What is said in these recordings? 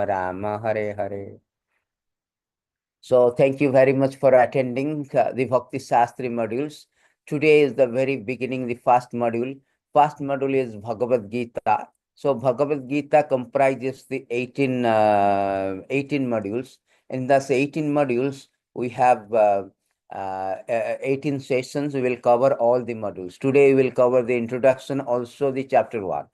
Rama Hare Hare. So thank you very much for attending the Bhakti Shastri modules. Today is the very beginning, the first module. First module is Bhagavad Gita. So Bhagavad Gita comprises the 18 modules. In those 18 modules, we have 18 sessions. We will cover all the modules. Today we will cover the introduction, also the chapter 1.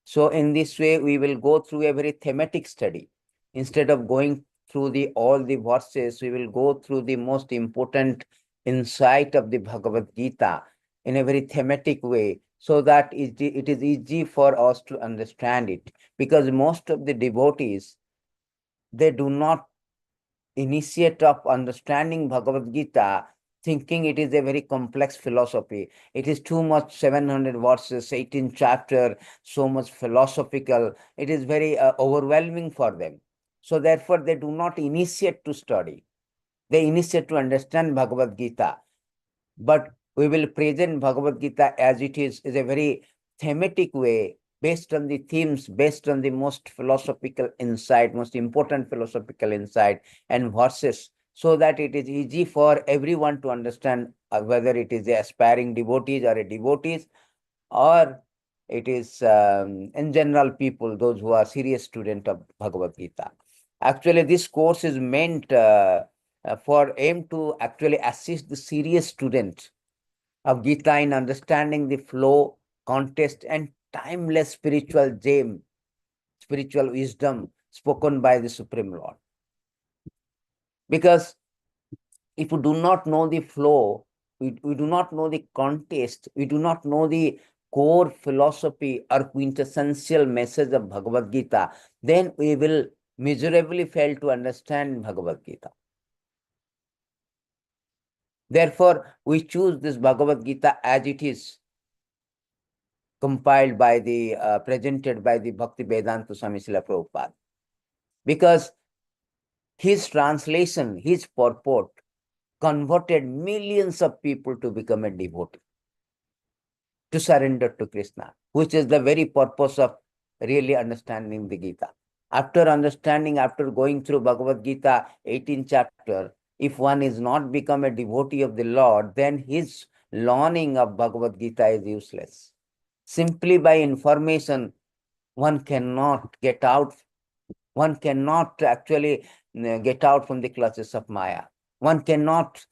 So in this way, we will go through a very thematic study. Instead of going through all the verses, we will go through the most important insight of the Bhagavad Gita in a very thematic way, so that it is easy for us to understand it. Because most of the devotees, they do not initiate of understanding Bhagavad Gita, thinking it is a very complex philosophy. It is too much, 700 verses, 18 chapter, so much philosophical. It is very overwhelming for them. So therefore, they do not initiate to study. They initiate to understand Bhagavad Gita. But we will present Bhagavad Gita as it is a very thematic way, based on the themes, based on the most philosophical insight, most important philosophical insight and verses, so that it is easy for everyone to understand, whether it is the aspiring devotees or a devotees, or it is in general people, those who are serious student of Bhagavad Gita. Actually, this course is meant for aim to actually assist the serious student of Gita in understanding the flow, context, and timeless spiritual gem, spiritual wisdom spoken by the Supreme Lord. Because if we do not know the flow, we do not know the context, we do not know the core philosophy or quintessential message of Bhagavad Gita, then we will miserably fail to understand Bhagavad Gita. Therefore, we choose this Bhagavad Gita as it is compiled by presented by the Bhakti Vedanta Swami Srila Prabhupada. Because his translation, his purport, converted millions of people to become a devotee, to surrender to Krishna, which is the very purpose of really understanding the Gita. After understanding, after going through Bhagavad Gita, 18 chapter, if one is not become a devotee of the Lord, then his learning of Bhagavad Gita is useless. Simply by information, one cannot get out. One cannot actually get out from the clutches of Maya. One cannot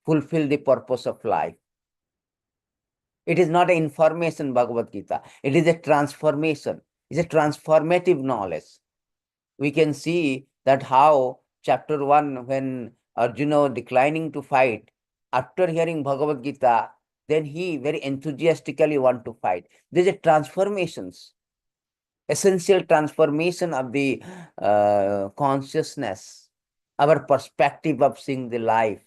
fulfill the purpose of life. It is not an information, Bhagavad Gita. It is a transformation. It's a transformative knowledge. We can see that how chapter 1, when Arjuna was declining to fight, after hearing Bhagavad Gita, then he very enthusiastically want to fight. There's a transformations, essential transformation of the consciousness, our perspective of seeing the life.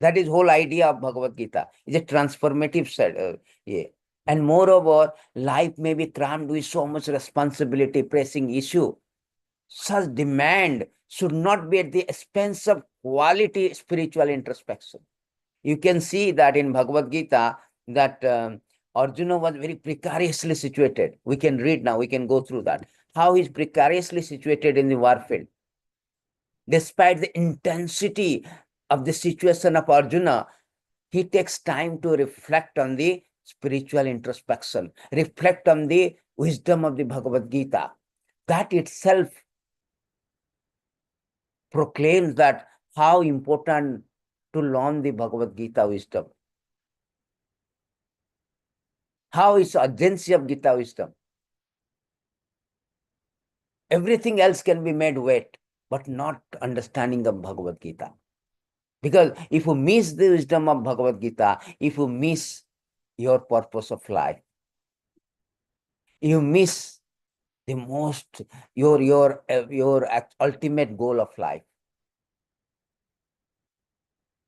That is whole idea of Bhagavad Gita. It's a transformative side. Yeah. And moreover, life may be crammed with so much responsibility, pressing issue. Such demand should not be at the expense of quality spiritual introspection. You can see that in Bhagavad Gita that Arjuna was very precariously situated. We can read now, we can go through that. How he's precariously situated in the warfield. Despite the intensity of the situation of Arjuna, he takes time to reflect on the spiritual introspection, reflect on the wisdom of the Bhagavad Gita. That itself proclaims that how important to learn the Bhagavad Gita wisdom. How is urgency of Gita wisdom? Everything else can be made weight, but not understanding of Bhagavad Gita. Because if you miss the wisdom of Bhagavad Gita, if you miss your purpose of life, you miss the most, your ultimate goal of life.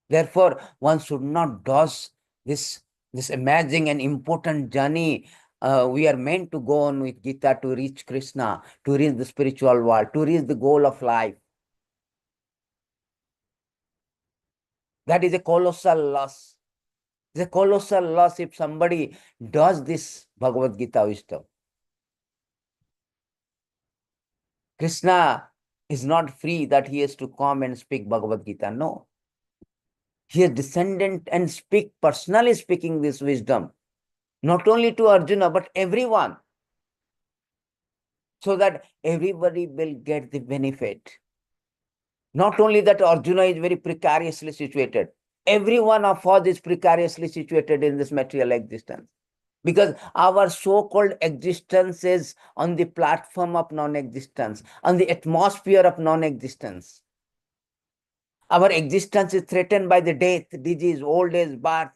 Therefore, one should not dodge this amazing and important journey. We are meant to go on with Gita to reach Krishna, to reach the spiritual world, to reach the goal of life. That is a colossal loss. It's a colossal loss if somebody does this Bhagavad Gita wisdom. Krishna is not free that he has to come and speak Bhagavad Gita. No. He is descendant and personally speaking this wisdom, not only to Arjuna, but everyone, so that everybody will get the benefit. Not only that Arjuna is very precariously situated, every one of us is precariously situated in this material existence. Because our so-called existence is on the platform of non-existence, on the atmosphere of non-existence. Our existence is threatened by the death, disease, old age, birth.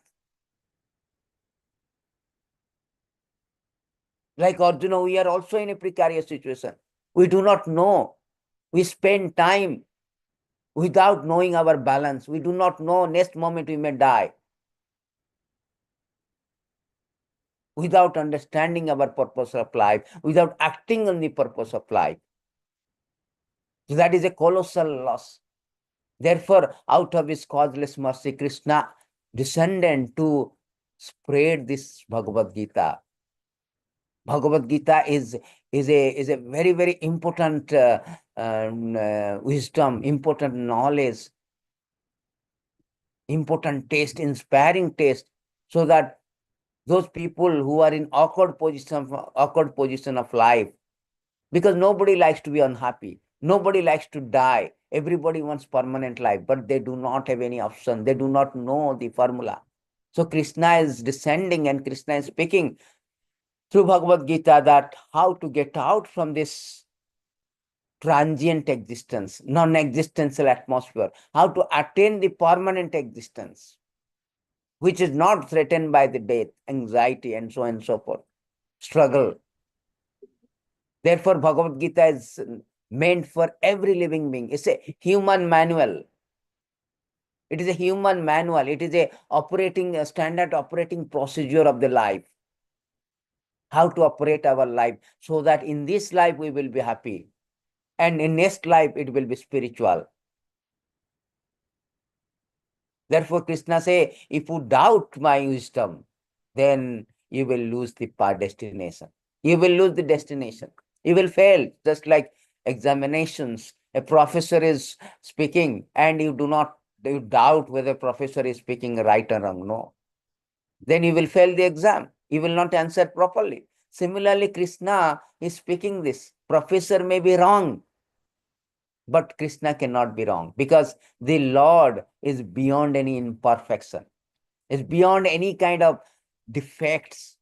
Like Arjuna, we are also in a precarious situation. We do not know. We spend time without knowing our balance. We do not know next moment we may die. Without understanding our purpose of life, without acting on the purpose of life. So that is a colossal loss. Therefore, out of his causeless mercy, Krishna descended to spread this Bhagavad Gita. Bhagavad Gita is a very, very important wisdom, important knowledge, important taste, inspiring taste, so that those people who are in awkward position of life, because nobody likes to be unhappy, nobody likes to die, everybody wants permanent life, but they do not have any option, they do not know the formula. So Krishna is descending and Krishna is speaking through Bhagavad Gita that how to get out from this transient existence, non-existential atmosphere, how to attain the permanent existence, which is not threatened by the death, anxiety, and so on and so forth, struggle. Therefore, Bhagavad Gita is meant for every living being. It's a human manual. It is a human manual. It is a standard operating procedure of the life. How to operate our life so that in this life we will be happy, and in next life it will be spiritual. Therefore, Krishna say, if you doubt my wisdom, then you will lose the destination. You will lose the destination. You will fail, just like examinations. A professor is speaking and you doubt whether professor is speaking right or wrong. No. Then you will fail the exam. You will not answer properly. Similarly, Krishna is speaking this. Professor may be wrong, but Krishna cannot be wrong, because the Lord is beyond any imperfection, is beyond any kind of defects.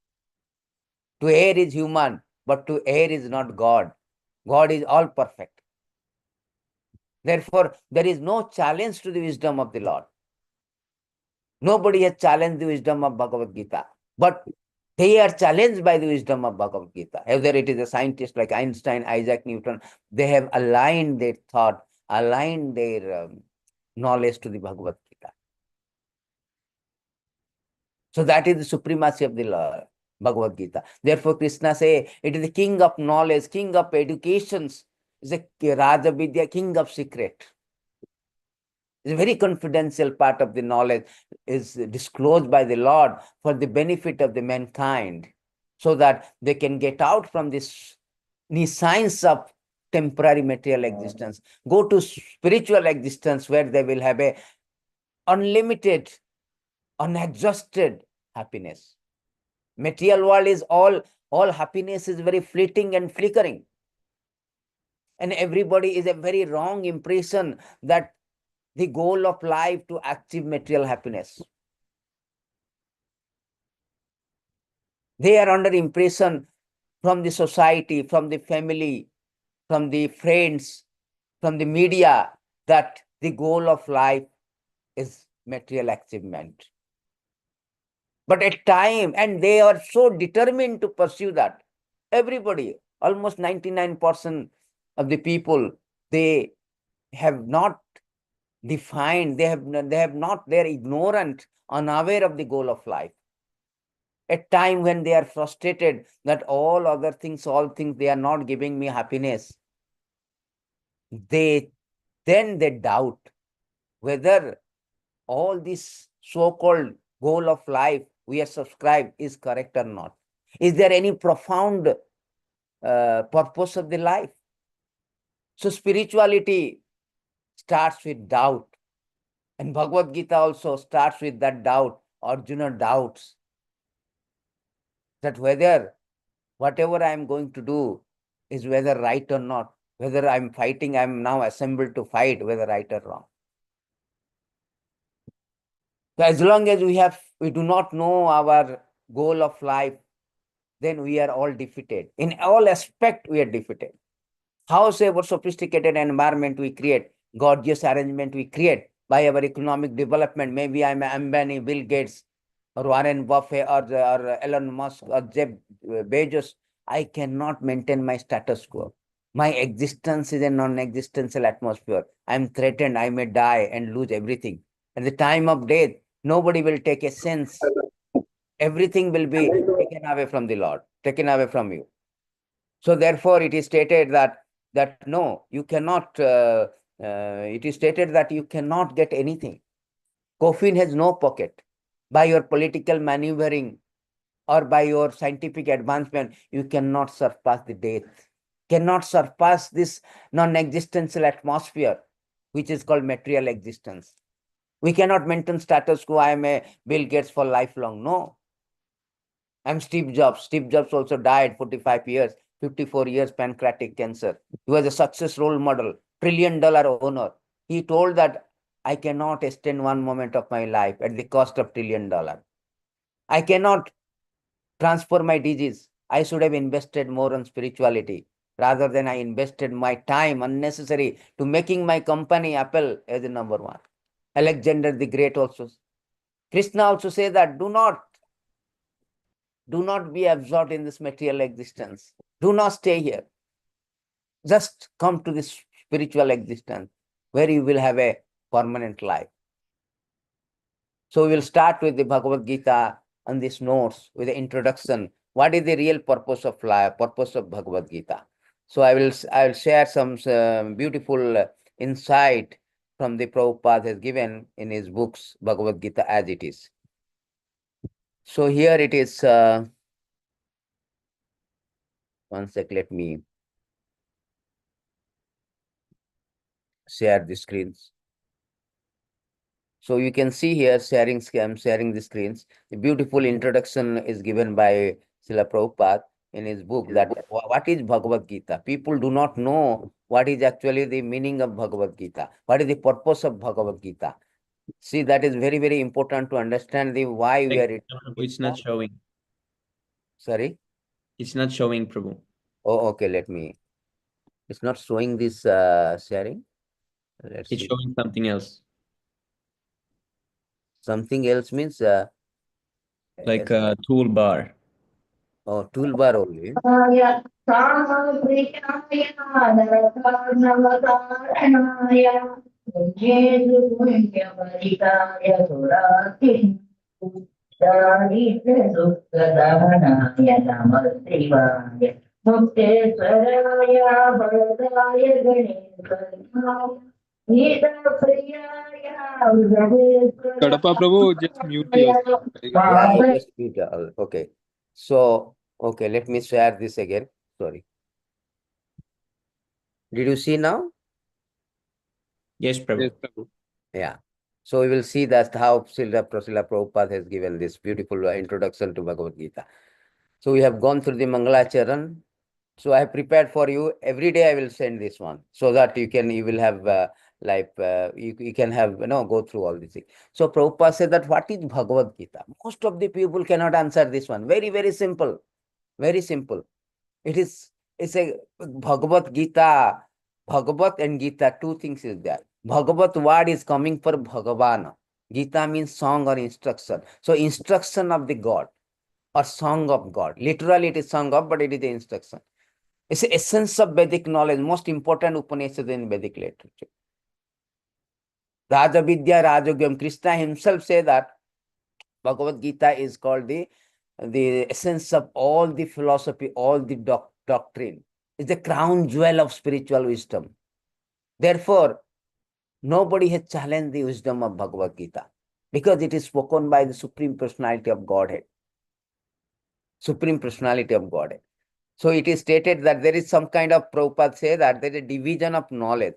To err is human, but to err is not God. God is all perfect. Therefore, there is no challenge to the wisdom of the Lord. Nobody has challenged the wisdom of Bhagavad Gita, but they are challenged by the wisdom of Bhagavad Gita. Whether it is a scientist like Einstein, Isaac Newton, they have aligned their thought, aligned their knowledge to the Bhagavad Gita. So that is the supremacy of the Bhagavad Gita. Therefore, Krishna say it is the king of knowledge, king of educations, is a Raja Vidya, king of secret. It's a very confidential part of the knowledge is disclosed by the Lord for the benefit of the mankind, so that they can get out from this science of temporary material existence, go to spiritual existence where they will have a unlimited, unexhausted happiness. Material world is all happiness is very fleeting and flickering. And everybody is a very wrong impression that the goal of life to achieve material happiness. They are under impression from the society, from the family, from the friends, from the media, that the goal of life is material achievement. But at time, and they are so determined to pursue that. Everybody, almost 99% of the people, they have not defined, they are ignorant, unaware of the goal of life. At time when they are frustrated that all things they are not giving me happiness, then they doubt whether all this so-called goal of life we are subscribed is correct or not. Is there any profound purpose of the life? So spirituality starts with doubt. And Bhagavad Gita also starts with that doubt. Arjuna doubts that whether whatever I am going to do is whether right or not, whether I'm fighting, I'm now assembled to fight, whether right or wrong. So as long as we do not know our goal of life, then we are all defeated. In all aspect, we are defeated. However sophisticated environment we create, gorgeous arrangement we create by our economic development, maybe I'm Ambani, Bill Gates, or Warren Buffett, or Elon Musk, or Jeff Bezos, I cannot maintain my status quo. My existence is a non-existential atmosphere. I'm threatened, I may die and lose everything. At the time of death, nobody will take a sense. Everything will be taken away from the Lord, taken away from you. So therefore, it is stated that no, you cannot. It is stated that you cannot get anything. Coffin has no pocket. By your political maneuvering or by your scientific advancement, you cannot surpass the death. Cannot surpass this non-existential atmosphere, which is called material existence. We cannot maintain status quo. I am a Bill Gates for lifelong. No. I'm Steve Jobs. Steve Jobs also died 45 years, 54 years, pancreatic cancer. He was a success role model, $1 trillion owner. He told that I cannot extend one moment of my life at the cost of $1 trillion. I cannot transfer my disease. I should have invested more on spirituality rather than I invested my time unnecessary to making my company Apple as the number one. Alexander the Great also. Krishna also says that do not be absorbed in this material existence. Do not stay here. Just come to this spiritual existence where you will have a permanent life. So we will start with the Bhagavad Gita on these notes with the introduction. What is the real purpose of life, purpose of Bhagavad Gita? So I will share some beautiful insight from the Prabhupada has given in his books, Bhagavad Gita as it is. So here it is. One sec, let me share the screens. So you can see here I'm sharing the screens. The beautiful introduction is given by Srila Prabhupada in his book that what is Bhagavad Gita? People do not know what is actually the meaning of Bhagavad Gita. What is the purpose of Bhagavad Gita? See, that is very, very important to understand the why we are. It's not showing. Sorry? It's not showing, Prabhu. Oh, okay. It's not showing this sharing. Let's It's see. showing something else. Something else means like a toolbar. Oh, toolbar only. Kadapa Prabhu, just mute yourself. Yeah, I just mute. Okay. So, okay, let me share this again. Sorry. Did you see now? Yes, Prabhu. Yes, Prabhu. Yeah. So we will see that how Srila Prabhupada has given this beautiful introduction to Bhagavad Gita. So we have gone through the Mangalacharan. So I have prepared for you. Every day I will send this one so that you will have you can have, go through all these things. So Prabhupada said that what is Bhagavad Gita? Most of the people cannot answer this one. Very, very simple. Very simple. It's a Bhagavad Gita. Bhagavad and Gita, two things is there. Bhagavad word is coming for Bhagavan. Gita means song or instruction. So instruction of the God or song of God. Literally it is song of, but it is the instruction. It's the essence of Vedic knowledge, most important Upanishad in Vedic literature. Raja Vidya Rajogyam. Krishna himself said that Bhagavad Gita is called the essence of all the philosophy, all the doctrine. It's the crown jewel of spiritual wisdom. Therefore, nobody has challenged the wisdom of Bhagavad Gita because it is spoken by the Supreme Personality of Godhead. Supreme Personality of Godhead. So it is stated that there is some kind of Prabhupada say that there is a division of knowledge.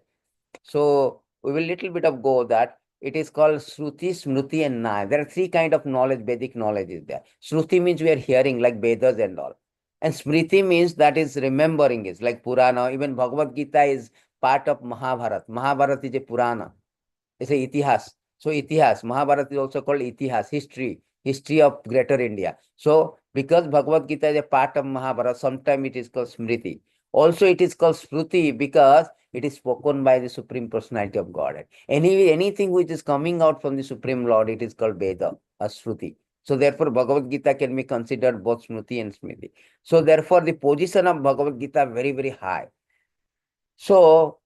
So we will little bit of go that it is called Shruti, Smruti, and Naya. There are three kind of knowledge, Vedic knowledge is there. Shruti means we are hearing like Vedas and all. And Smriti means that is remembering is like Purana. Even Bhagavad Gita is part of Mahabharata. Mahabharata is a Purana. It's a Itihas. So Itihas, Mahabharata is also called Itihas, history of greater India. So because Bhagavad Gita is a part of Mahabharata, sometimes it is called Smriti. Also it is called Shruti because it is spoken by the Supreme Personality of Godhead. Anything which is coming out from the Supreme Lord, it is called Veda or Shruti. So therefore Bhagavad Gita can be considered both Smriti and Smriti. So therefore the position of Bhagavad Gita very, very high. So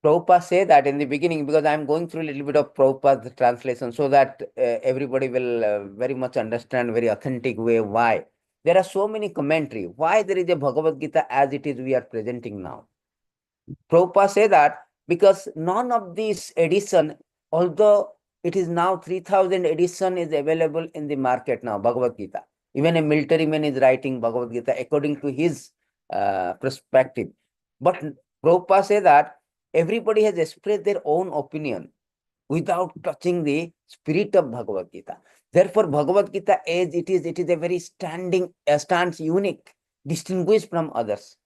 Prabhupada say that in the beginning, because I'm going through a little bit of Prabhupada's translation so that everybody will very much understand very authentic way why. There are so many commentary. Why there is a Bhagavad Gita as it is we are presenting now. Prabhupada say that because none of these edition, although it is now 3000 edition is available in the market now, Bhagavad Gita. Even a military man is writing Bhagavad Gita according to his perspective. But Prabhupada say that everybody has expressed their own opinion without touching the spirit of Bhagavad Gita. Therefore, Bhagavad Gita as it is a very stands unique, distinguished from others.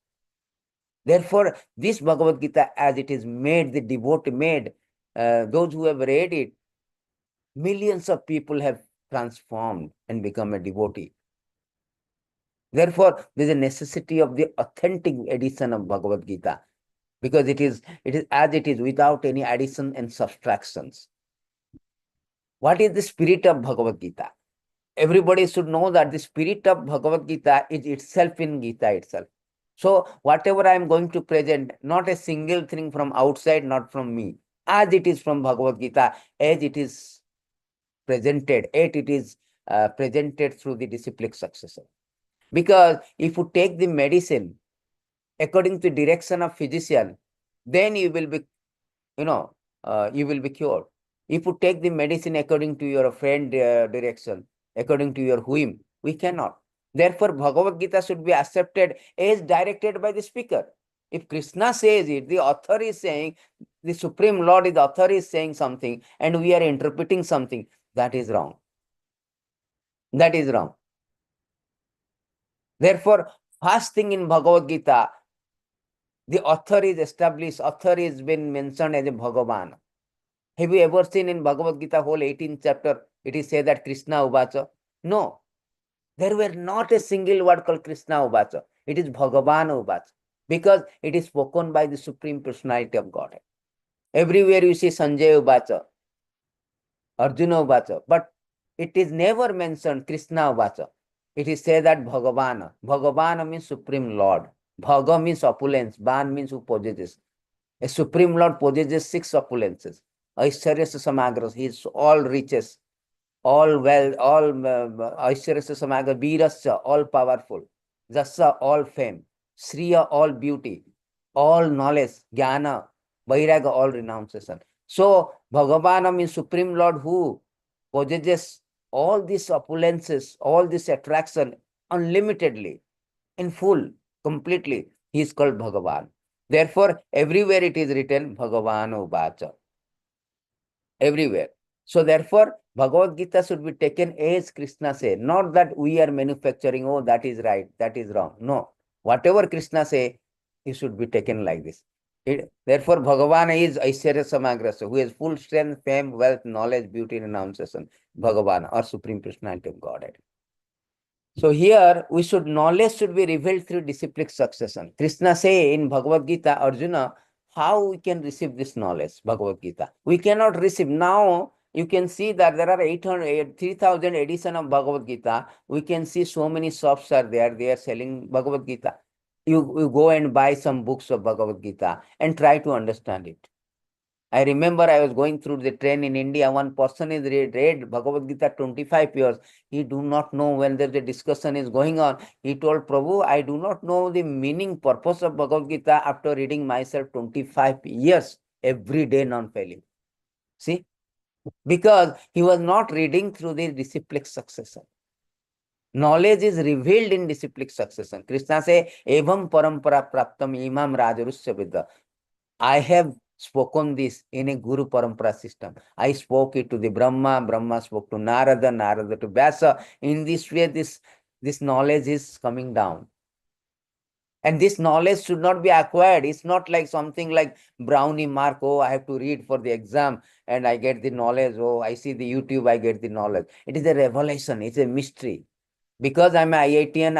Therefore, this Bhagavad Gita as it is made, the devotee made, those who have read it, millions of people have transformed and become a devotee. Therefore, there is a necessity of the authentic edition of Bhagavad Gita because it is as it is without any addition and subtractions. What is the spirit of Bhagavad Gita? Everybody should know that the spirit of Bhagavad Gita is itself in Gita itself. So whatever I am going to present, not a single thing from outside, not from me, as it is from Bhagavad Gita, as it is presented, it is presented through the disciplic successor. Because if you take the medicine according to direction of physician, then you will be, you will be cured. If you take the medicine according to your friend direction, according to your whim, we cannot. Therefore, Bhagavad Gita should be accepted as directed by the speaker. If Krishna says it, the author is saying, the Supreme Lord, the author is saying something, and we are interpreting something, that is wrong. That is wrong. Therefore, first thing in Bhagavad Gita, the author is established, author is been mentioned as a Bhagavan. Have you ever seen in Bhagavad Gita whole 18th chapter, it is said that Krishna Uvacha? No. There were not a single word called Krishna Uvacha. It is Bhagavan Uvacha. Because it is spoken by the Supreme Personality of Godhead. Everywhere you see Sanjay Uvacha, Arjuna Uvacha, but it is never mentioned Krishna Uvacha. It is said that Bhagavana. Bhagavana means Supreme Lord. Bhaga means opulence. Ban means who possesses. A Supreme Lord possesses 6 opulences. Aishwarya Samagras, he is all riches, all wealth, all Aishwarya Samagra, Virasya, all powerful, Jasa, all fame, Sriya, all beauty, all knowledge, Jnana, Vairaga, all renunciation. So, Bhagavana means Supreme Lord who possesses all these opulences, all this attraction unlimitedly, in full, completely. He is called Bhagavan. Therefore, everywhere it is written Bhagavan Uvacha. Everywhere. So therefore, Bhagavad Gita should be taken as Krishna said, not that we are manufacturing, oh, that is right, that is wrong. No. Whatever Krishna say, it should be taken like this. Therefore, Bhagavan is Aishwarya Samagrasa, who has full strength, fame, wealth, knowledge, beauty, renunciation. Bhagavan, or Supreme Personality of Godhead. So here, knowledge should be revealed through disciplic succession. Krishna say in Bhagavad Gita, Arjuna, how we can receive this knowledge, Bhagavad Gita? We cannot receive. Now, you can see that there are 3,000 edition of Bhagavad Gita. We can see so many shops are there. They are selling Bhagavad Gita. You go and buy some books of Bhagavad Gita and try to understand it. I remember I was going through the train in India. One person is read Bhagavad Gita 25 years. He do not know when there's a discussion is going on. He told Prabhu, I do not know the meaning, purpose of Bhagavad Gita after reading myself 25 years, every day non-failing. See? Because he was not reading through the disciplic succession. Knowledge is revealed in disciplic succession. Krishna say, Evam parampara praptam imam rajarusya vidya. I have spoken this in a Guru Parampara system. I spoke it to the Brahma, Brahma spoke to Narada, Narada to Vyasa. In this way, this knowledge is coming down. And this knowledge should not be acquired. It's not like something like brownie mark. Oh, I have to read for the exam and I get the knowledge. Oh, I see the YouTube, I get the knowledge. It is a revelation. It's a mystery. Because I'm a IITian,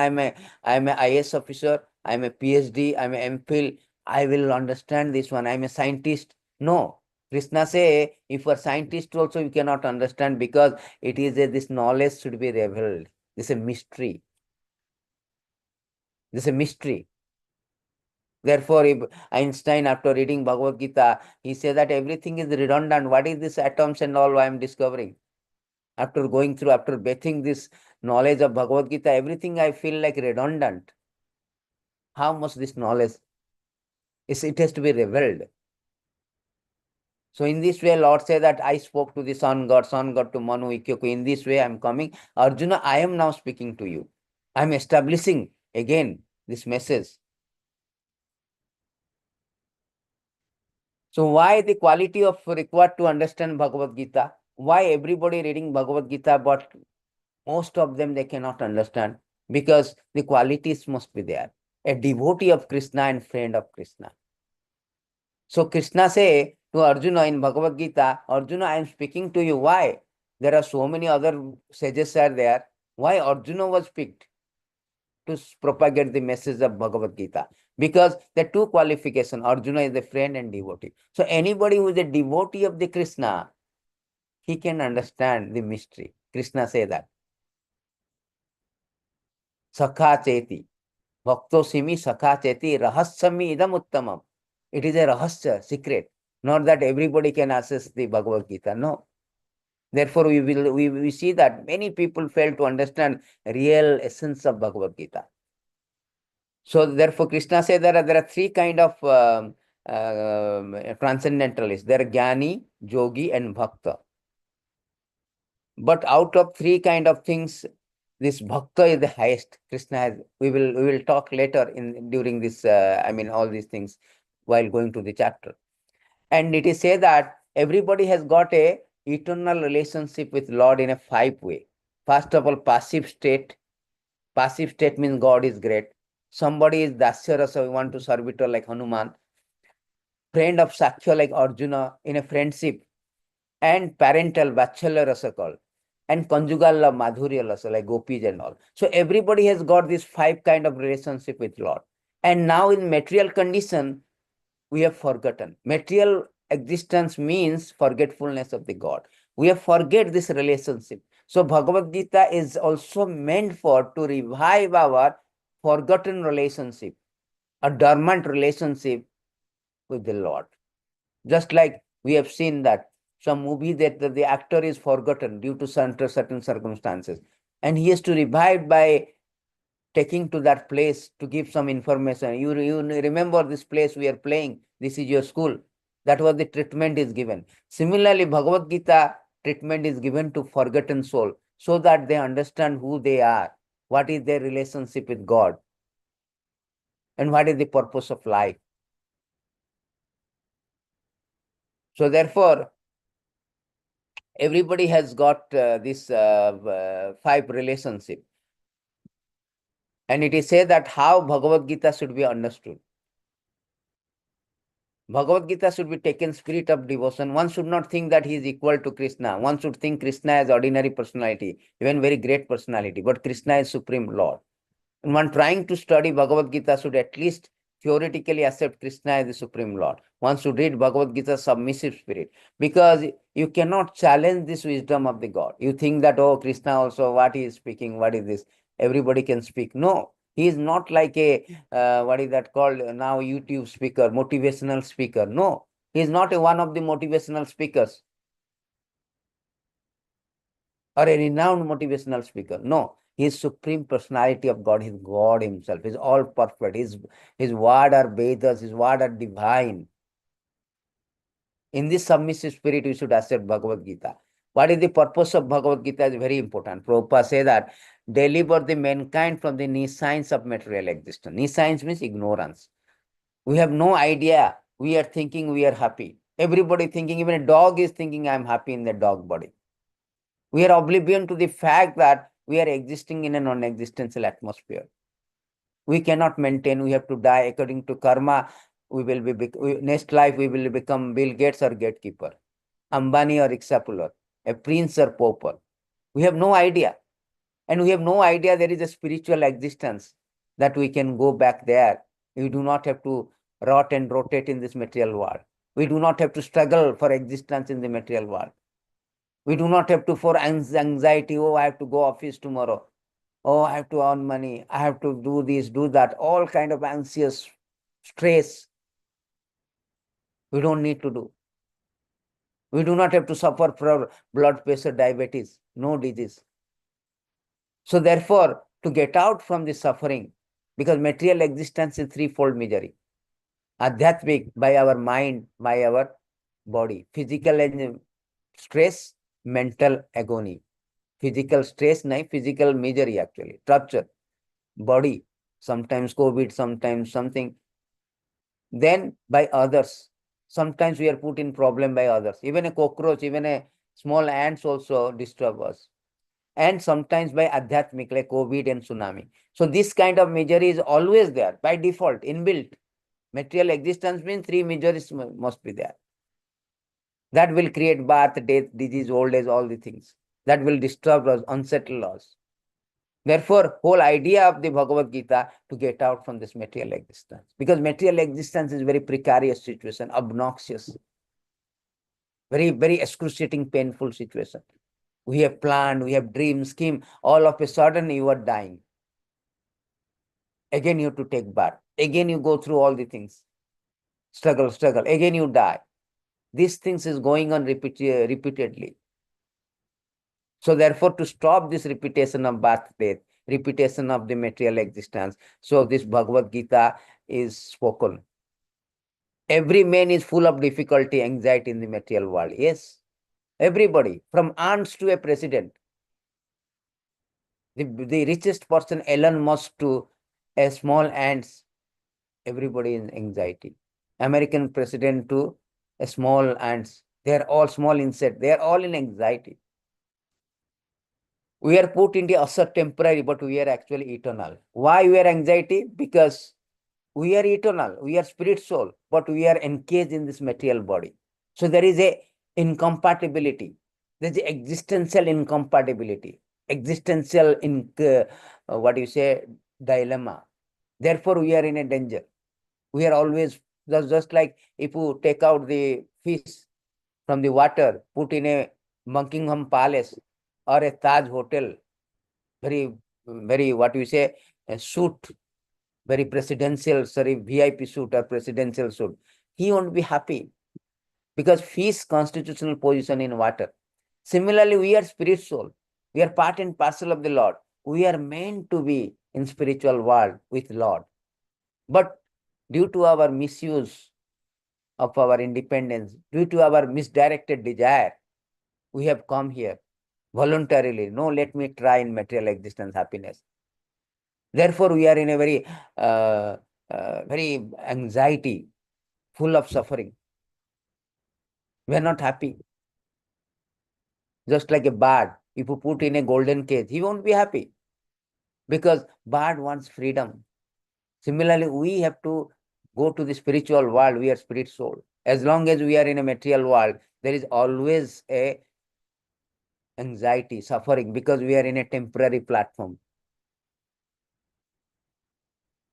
I'm a IS officer, I'm a PhD, I'm a MPhil, I will understand this one. I'm a scientist. No. Krishna say, if you're a scientist also, you cannot understand because it is this knowledge should be revealed. This is a mystery. This is a mystery. Therefore, if Einstein, after reading Bhagavad Gita, he said that everything is redundant. What is this atoms and all I am discovering? After going through, after bathing this knowledge of Bhagavad Gita, everything I feel like redundant. How much this knowledge is, it has to be revealed. So in this way, Lord said that I spoke to the sun god to Manu, Ikyoku. In this way, I am coming. Arjuna, I am now speaking to you. I am establishing again this message. So why the quality of required to understand Bhagavad Gita? Why everybody reading Bhagavad Gita, but most of them they cannot understand? Because the qualities must be there. A devotee of Krishna and friend of Krishna. So Krishna say to Arjuna in Bhagavad Gita, Arjuna, I am speaking to you. Why? There are so many other sages are there. Why Arjuna was picked to propagate the message of Bhagavad Gita? Because the two qualifications, Arjuna is a friend and devotee. So anybody who is a devotee of the Krishna, he can understand the mystery. Krishna say that. Sakha cheti. Bhakto simi sakha cheti rahasyami idam uttamam. It is a rahasya, secret. Not that everybody can access the Bhagavad Gita. No. Therefore, we see that many people fail to understand real essence of Bhagavad Gita. So therefore, Krishna said there are three kind of transcendentalists. There are Jnani, Yogi, and Bhakta. But out of three kind of things, this Bhakta is the highest. Krishna has. We will talk later during this. All these things while going to the chapter. And it is said that everybody has got a eternal relationship with Lord in a 5 way. First of all, passive state. Passive state means God is great. Somebody is Dasya Rasa, we want to servitor like Hanuman. Friend of Sakya like Arjuna in a friendship. And parental Vatsalya Rasa called. And conjugal love Madhurya Rasa like Gopis and all. So everybody has got this 5 kind of relationship with Lord. And now in material condition, we have forgotten. Material existence means forgetfulness of the God. We have forget this relationship. So Bhagavad Gita is also meant for to revive our forgotten relationship, a dormant relationship with the Lord. Just like we have seen that some movie that the actor is forgotten due to certain circumstances, and he has to revive by taking to that place to give some information. You remember this place we are playing, this is your school. That was the treatment is given. Similarly, Bhagavad Gita treatment is given to forgotten soul so that they understand who they are, what is their relationship with God, and what is the purpose of life. So therefore, everybody has got this 5 relationship. And it is said that how Bhagavad Gita should be understood. Bhagavad Gita should be taken spirit of devotion. One should not think that he is equal to Krishna. One should think Krishna as ordinary personality, even very great personality. But Krishna is Supreme Lord. And one trying to study Bhagavad Gita should at least theoretically accept Krishna as the Supreme Lord. One should read Bhagavad Gita submissive spirit. Because you cannot challenge this wisdom of the God. You think that, oh, Krishna also, what he is speaking, what is this? Everybody can speak. No. He is not like a, what is that called now, YouTube speaker, motivational speaker. No, he is not one of the motivational speakers or a renowned motivational speaker. No, he is Supreme Personality of God. He is God himself. He is all perfect. His word are Vedas, his word are divine. In this submissive spirit, we should accept Bhagavad Gita. What is the purpose of Bhagavad Gita is very important. Prabhupada say that deliver the mankind from the nescience of material existence. Nescience means ignorance. We have no idea. We are thinking we are happy. Everybody thinking, even a dog is thinking I'm happy in the dog body. We are oblivion to the fact that we are existing in a non-existential atmosphere. We cannot maintain, we have to die according to karma. We will be, next life we will become Bill Gates or gatekeeper, Ambani or rickshaw puller, a prince or pauper. We have no idea. And we have no idea there is a spiritual existence that we can go back there. We do not have to rot and rotate in this material world. We do not have to struggle for existence in the material world. We do not have to for anxiety, oh, I have to go office tomorrow. Oh, I have to earn money. I have to do this, do that. All kind of anxious stress. We don't need to do. We do not have to suffer from blood pressure, diabetes, no disease. So therefore, to get out from the suffering, because material existence is threefold misery. Adhyatmic, by our mind, by our body. Physical stress, mental agony. Physical stress, physical misery actually, torture. Body, sometimes COVID, sometimes something. Then by others. Sometimes we are put in problem by others. Even a cockroach, even a small ants also disturb us. And sometimes by adhyatmic, like COVID and tsunami. So this kind of misery is always there by default, inbuilt. Material existence means three miseries must be there. That will create birth, death, disease, old age, all the things. That will disturb us, unsettle us. Therefore, whole idea of the Bhagavad Gita to get out from this material existence. Because material existence is very precarious situation, obnoxious, very, very excruciating, painful situation. We have planned, we have dream, scheme, all of a sudden you are dying. Again you have to take birth. Again you go through all the things. Struggle, again you die. These things is going on repeatedly. So therefore, to stop this repetition of birth, death, repetition of the material existence, so this Bhagavad Gita is spoken. Every man is full of difficulty, anxiety in the material world. Yes, everybody, from ants to a president. The richest person, Elon Musk, to a small ants, everybody in anxiety. American president to a small ants, they are all small insect, they are all in anxiety. We are put into a temporary, but we are actually eternal. Why we are anxiety? Because we are eternal, we are spirit soul, but we are encaged in this material body. So there is a incompatibility. There is existential incompatibility, existential dilemma. Therefore, we are in a danger. We are always just like if you take out the fish from the water, put in a Buckingham Palace or a Taj Hotel, very, a suit, very presidential, sorry, VIP suit or presidential suit. He won't be happy because fish constitutional position in water. Similarly, we are spirit soul. We are part and parcel of the Lord. We are meant to be in spiritual world with Lord. But due to our misuse of our independence, due to our misdirected desire, we have come here voluntarily. No, let me try in material existence happiness. Therefore, we are in a very anxiety, full of suffering. We are not happy. Just like a bird, if you put in a golden cage, he won't be happy because bird wants freedom. Similarly, we have to go to the spiritual world. We are spirit soul. As long as we are in a material world, there is always a anxiety, suffering, because we are in a temporary platform.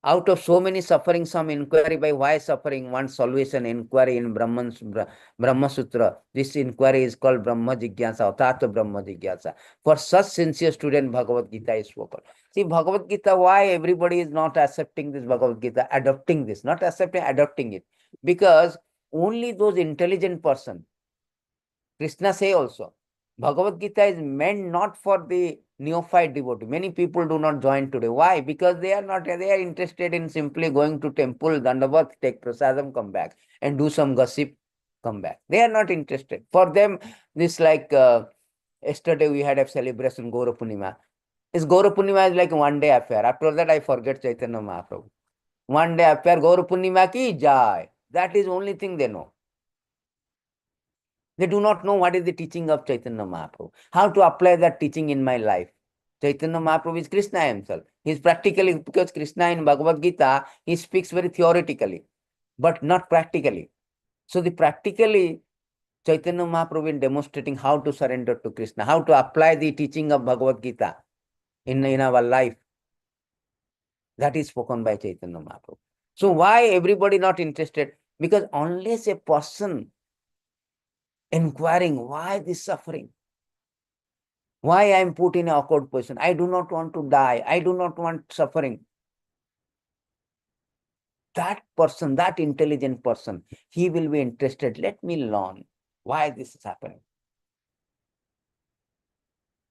Out of so many suffering, some inquiry by why suffering, one solution, inquiry in Brahma Sutra. This inquiry is called Brahma Jigyasa, Tattva Brahma Jigyasa. For such sincere student, Bhagavad Gita is spoken. See, Bhagavad Gita, why everybody is not accepting this Bhagavad Gita, adopting this, not accepting, adopting it? Because only those intelligent person, Krishna say also, Bhagavad Gita is meant not for the neophyte devotee. Many people do not join today. Why? Because they are interested in simply going to temple, Dandavat, take prasadam, come back, and do some gossip, come back. They are not interested. For them, this like Yesterday we had a celebration, Gaura Purnima. Gaura Purnima is like one day affair. After that, I forget Chaitanya Mahaprabhu. One day affair, Gaura Purnima ki jai. That is only thing they know. They do not know what is the teaching of Chaitanya Mahaprabhu. How to apply that teaching in my life. Chaitanya Mahaprabhu is Krishna himself. He is practically, because Krishna in Bhagavad Gita, he speaks very theoretically, but not practically. So the practically, Chaitanya Mahaprabhu is demonstrating how to surrender to Krishna, how to apply the teaching of Bhagavad Gita in our life. That is spoken by Chaitanya Mahaprabhu. So why everybody not interested? Because unless a person inquiring why this suffering, why I am put in an awkward position, I do not want to die, I do not want suffering. That person, that intelligent person, he will be interested. Let me learn why this is happening.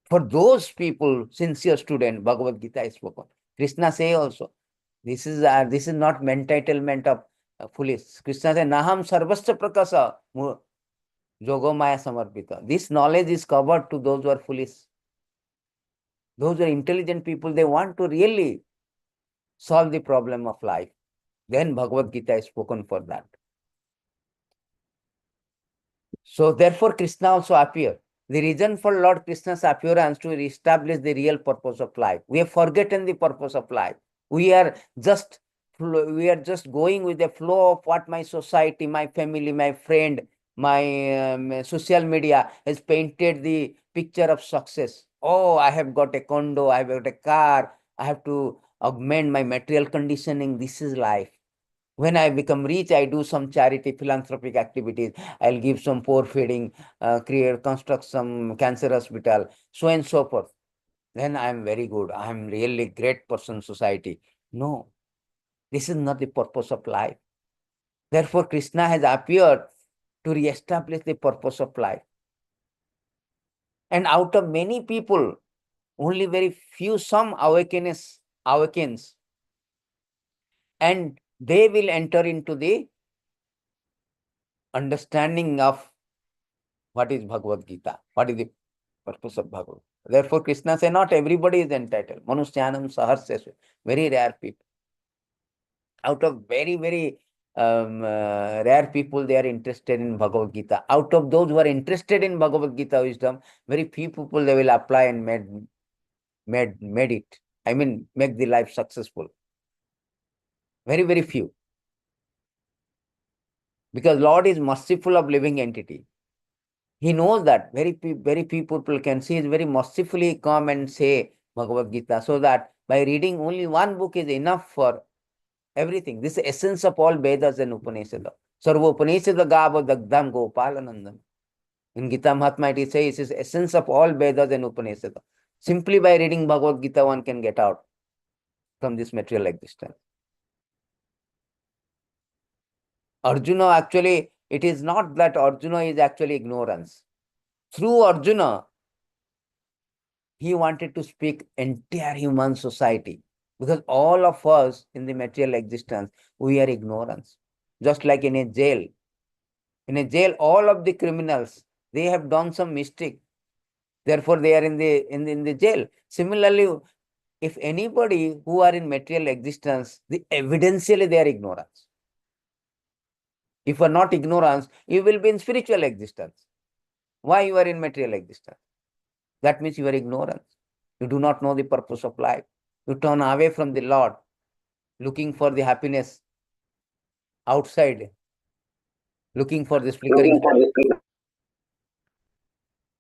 For those people, sincere student, Bhagavad Gita is spoken. Krishna say also, this is not entitlement of foolish. Krishna say, Naham sarvasya prakasa jogomaya samarpita. This knowledge is covered to those who are foolish. Those who are intelligent people, they want to really solve the problem of life. Then Bhagavad Gita is spoken for that. So therefore Krishna also appeared. The reason for Lord Krishna's appearance to establish the real purpose of life. We have forgotten the purpose of life. We are just going with the flow of what my society, my family, my friend, my social media has painted the picture of success. Oh, I have got a condo, I have got a car, I have to augment my material conditioning. This is life. When I become rich, I do some charity, philanthropic activities. I'll give some poor feeding, construct some cancer hospital, so and so forth. Then I'm very good. I'm really great person, society. No, this is not the purpose of life. Therefore, Krishna has appeared to re-establish the purpose of life. And out of many people, only very few, some awakens, and they will enter into the understanding of what is Bhagavad Gita, what is the purpose of Bhagavad. Therefore, Krishna says not everybody is entitled. Manusyanam saharseshu, very rare people. Out of very, very rare people, they are interested in Bhagavad Gita. Out of those who are interested in Bhagavad Gita wisdom, very few people they will apply and made it. I mean, make the life successful. Very, very few. Because Lord is merciful of living entity. He knows that very few people can see, is very mercifully come and say Bhagavad Gita, so that by reading only one book is enough for everything. This is the essence of all Vedas and Upanishads. Sarva Upanishada Gava Dagdam Gopalanandam. In Gita Mahatma it says it is essence of all Vedas and Upanishads. Simply by reading Bhagavad Gita, one can get out from this material existence. Arjuna, actually, it is not that Arjuna is actually ignorance. Through Arjuna, he wanted to speak entire human society, because all of us in the material existence, we are ignorance. Just like in a jail. In a jail, all of the criminals, they have done some mistake. Therefore, they are in the jail. Similarly, if anybody who are in material existence, evidentially they are ignorance. If you are not ignorance, you will be in spiritual existence. Why you are in material existence? That means you are ignorance. You do not know the purpose of life. You turn away from the Lord, looking for the happiness outside, looking for this flickering.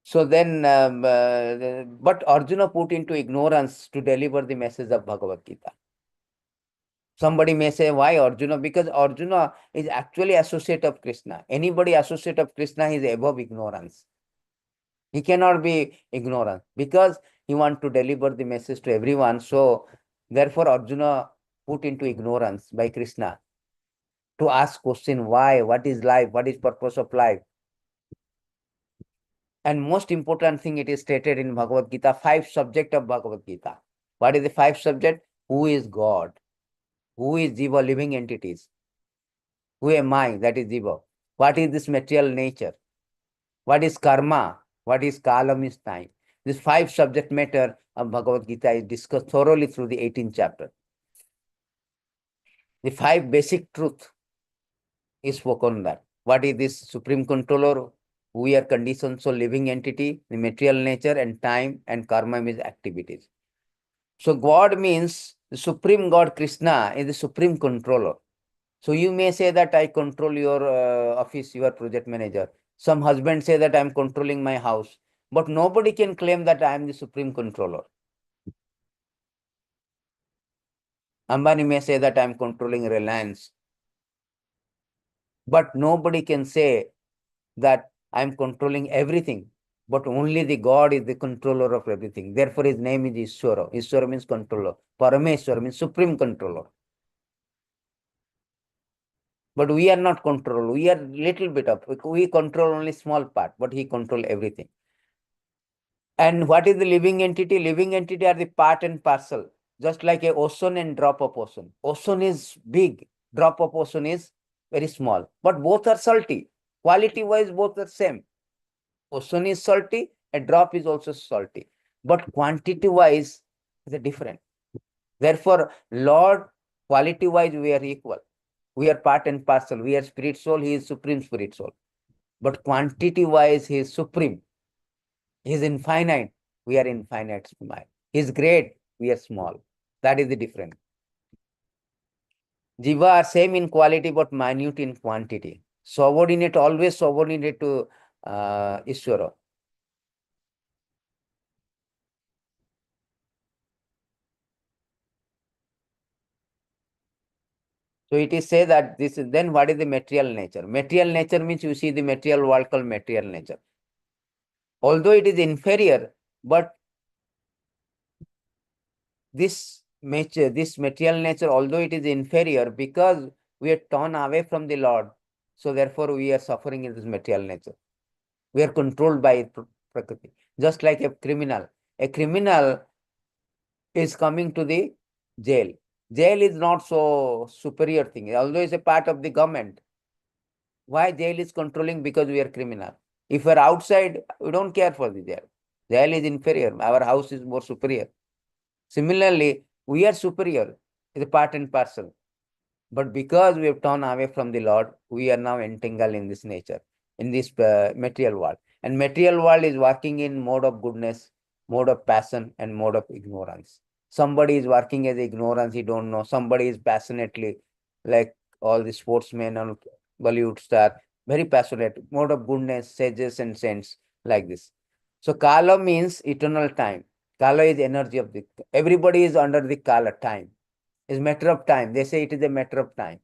So then, but Arjuna put into ignorance to deliver the message of Bhagavad Gita. Somebody may say, why Arjuna? Because Arjuna is actually associate of Krishna. Anybody associate of Krishna is above ignorance. He cannot be ignorant because he wants to deliver the message to everyone. So therefore Arjuna put into ignorance by Krishna to ask question, why, what is life, what is purpose of life? And most important thing, it is stated in Bhagavad Gita, 5 subject of Bhagavad Gita. What is the 5 subject? Who is God? Who is Jiva, living entities? Who am I? That is Jiva. What is this material nature? What is karma? What is kala means time. This 5 subject matter of Bhagavad Gita is discussed thoroughly through the 18th chapter. The 5 basic truth is spoken that. What is this supreme controller? We are conditioned, so living entity, the material nature, and time and karma means activities. So God means the supreme God, Krishna, is the supreme controller. So you may say that I control your office, your project manager. Some husband say that I'm controlling my house, but nobody can claim that I am the supreme controller. Ambani may say that I'm controlling Reliance, but nobody can say that I'm controlling everything. But only the God is the controller of everything. Therefore, his name is Ishvara. Ishvara means controller. Parameshwara means supreme controller. But we are not control. We are little bit of, we control only small part, but he control everything. And what is the living entity? Living entity are the part and parcel, just like a ocean and drop of ocean. Ocean is big, drop of ocean is very small, but both are salty. Quality wise, both are same. Ocean is salty, a drop is also salty, but quantity wise is different. Therefore, Lord, quality wise, we are equal. We are part and parcel. We are spirit soul, he is supreme spirit soul. But quantity wise, he is supreme. He is infinite. We are infinite small. He is great. We are small. That is the difference. Jiva are same in quality, but minute in quantity. Subordinate, always subordinate to Ishvara. So it is say that this is, then what is the material nature? Material nature means you see the material world called material nature. Although it is inferior, but this material nature, although it is inferior, because we are torn away from the Lord, so therefore we are suffering in this material nature. We are controlled by Prakriti. Just like a criminal. A criminal is coming to the jail. Jail is not so superior thing, although it's a part of the government. Why jail is controlling? Because we are criminal. If we are outside, we don't care for the jail. Jail is inferior. Our house is more superior. Similarly, we are superior, is a part and parcel. But because we have turned away from the Lord, we are now entangled in this nature, in this material world. And material world is working in mode of goodness, mode of passion, and mode of ignorance. Somebody is working as ignorance, he don't know. Somebody is passionately, like all the sportsmen and Bollywood star, very passionate, mode of goodness, sages and saints, like this. So Kala means eternal time. Kala is energy of the, everybody is under the Kala time. It's matter of time. They say it is a matter of time.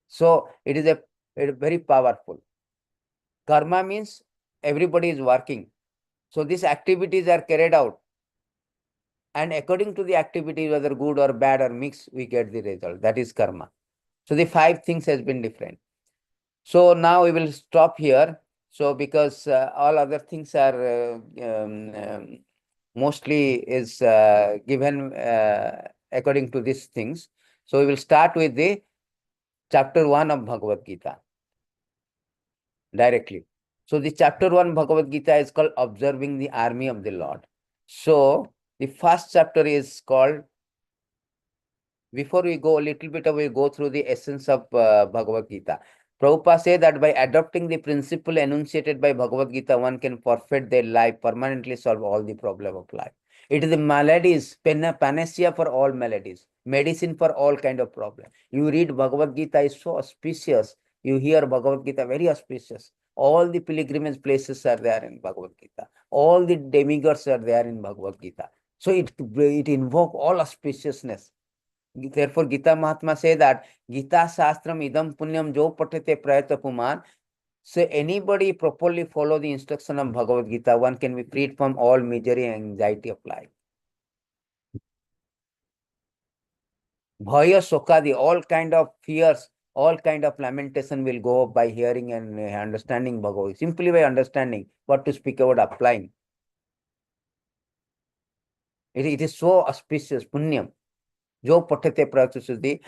So it is a very powerful. Karma means everybody is working. So these activities are carried out. And according to the activities, whether good or bad or mixed, we get the result. That is karma. So the 5 things has been different. So now we will stop here. So because all other things are mostly is given according to these things. So we will start with the chapter 1 of Bhagavad Gita directly. So the chapter 1 Bhagavad Gita is called Observing the Army of the Lord. So the first chapter is called, before we go a little bit, we go through the essence of Bhagavad Gita. Prabhupada said that by adopting the principle enunciated by Bhagavad Gita, one can perfect their life, permanently solve all the problem of life. It is the maladies, panacea for all maladies, medicine for all kind of problem. You read Bhagavad Gita is so auspicious. You hear Bhagavad Gita, very auspicious. All the pilgrimage places are there in Bhagavad Gita. All the demigods are there in Bhagavad Gita. So it invoke all auspiciousness. Therefore, Gita Mahatma say that Gita Shastram idam punyam jo patete prayata puman. So anybody properly follow the instruction of Bhagavad Gita, one can be freed from all misery and anxiety of life. Bhaya Sokadi, all kind of fears, all kind of lamentation will go up by hearing and understanding Bhagavad. Simply by understanding what to speak about, applying. It is so auspicious, punyam. Jo patete prayata suddhi,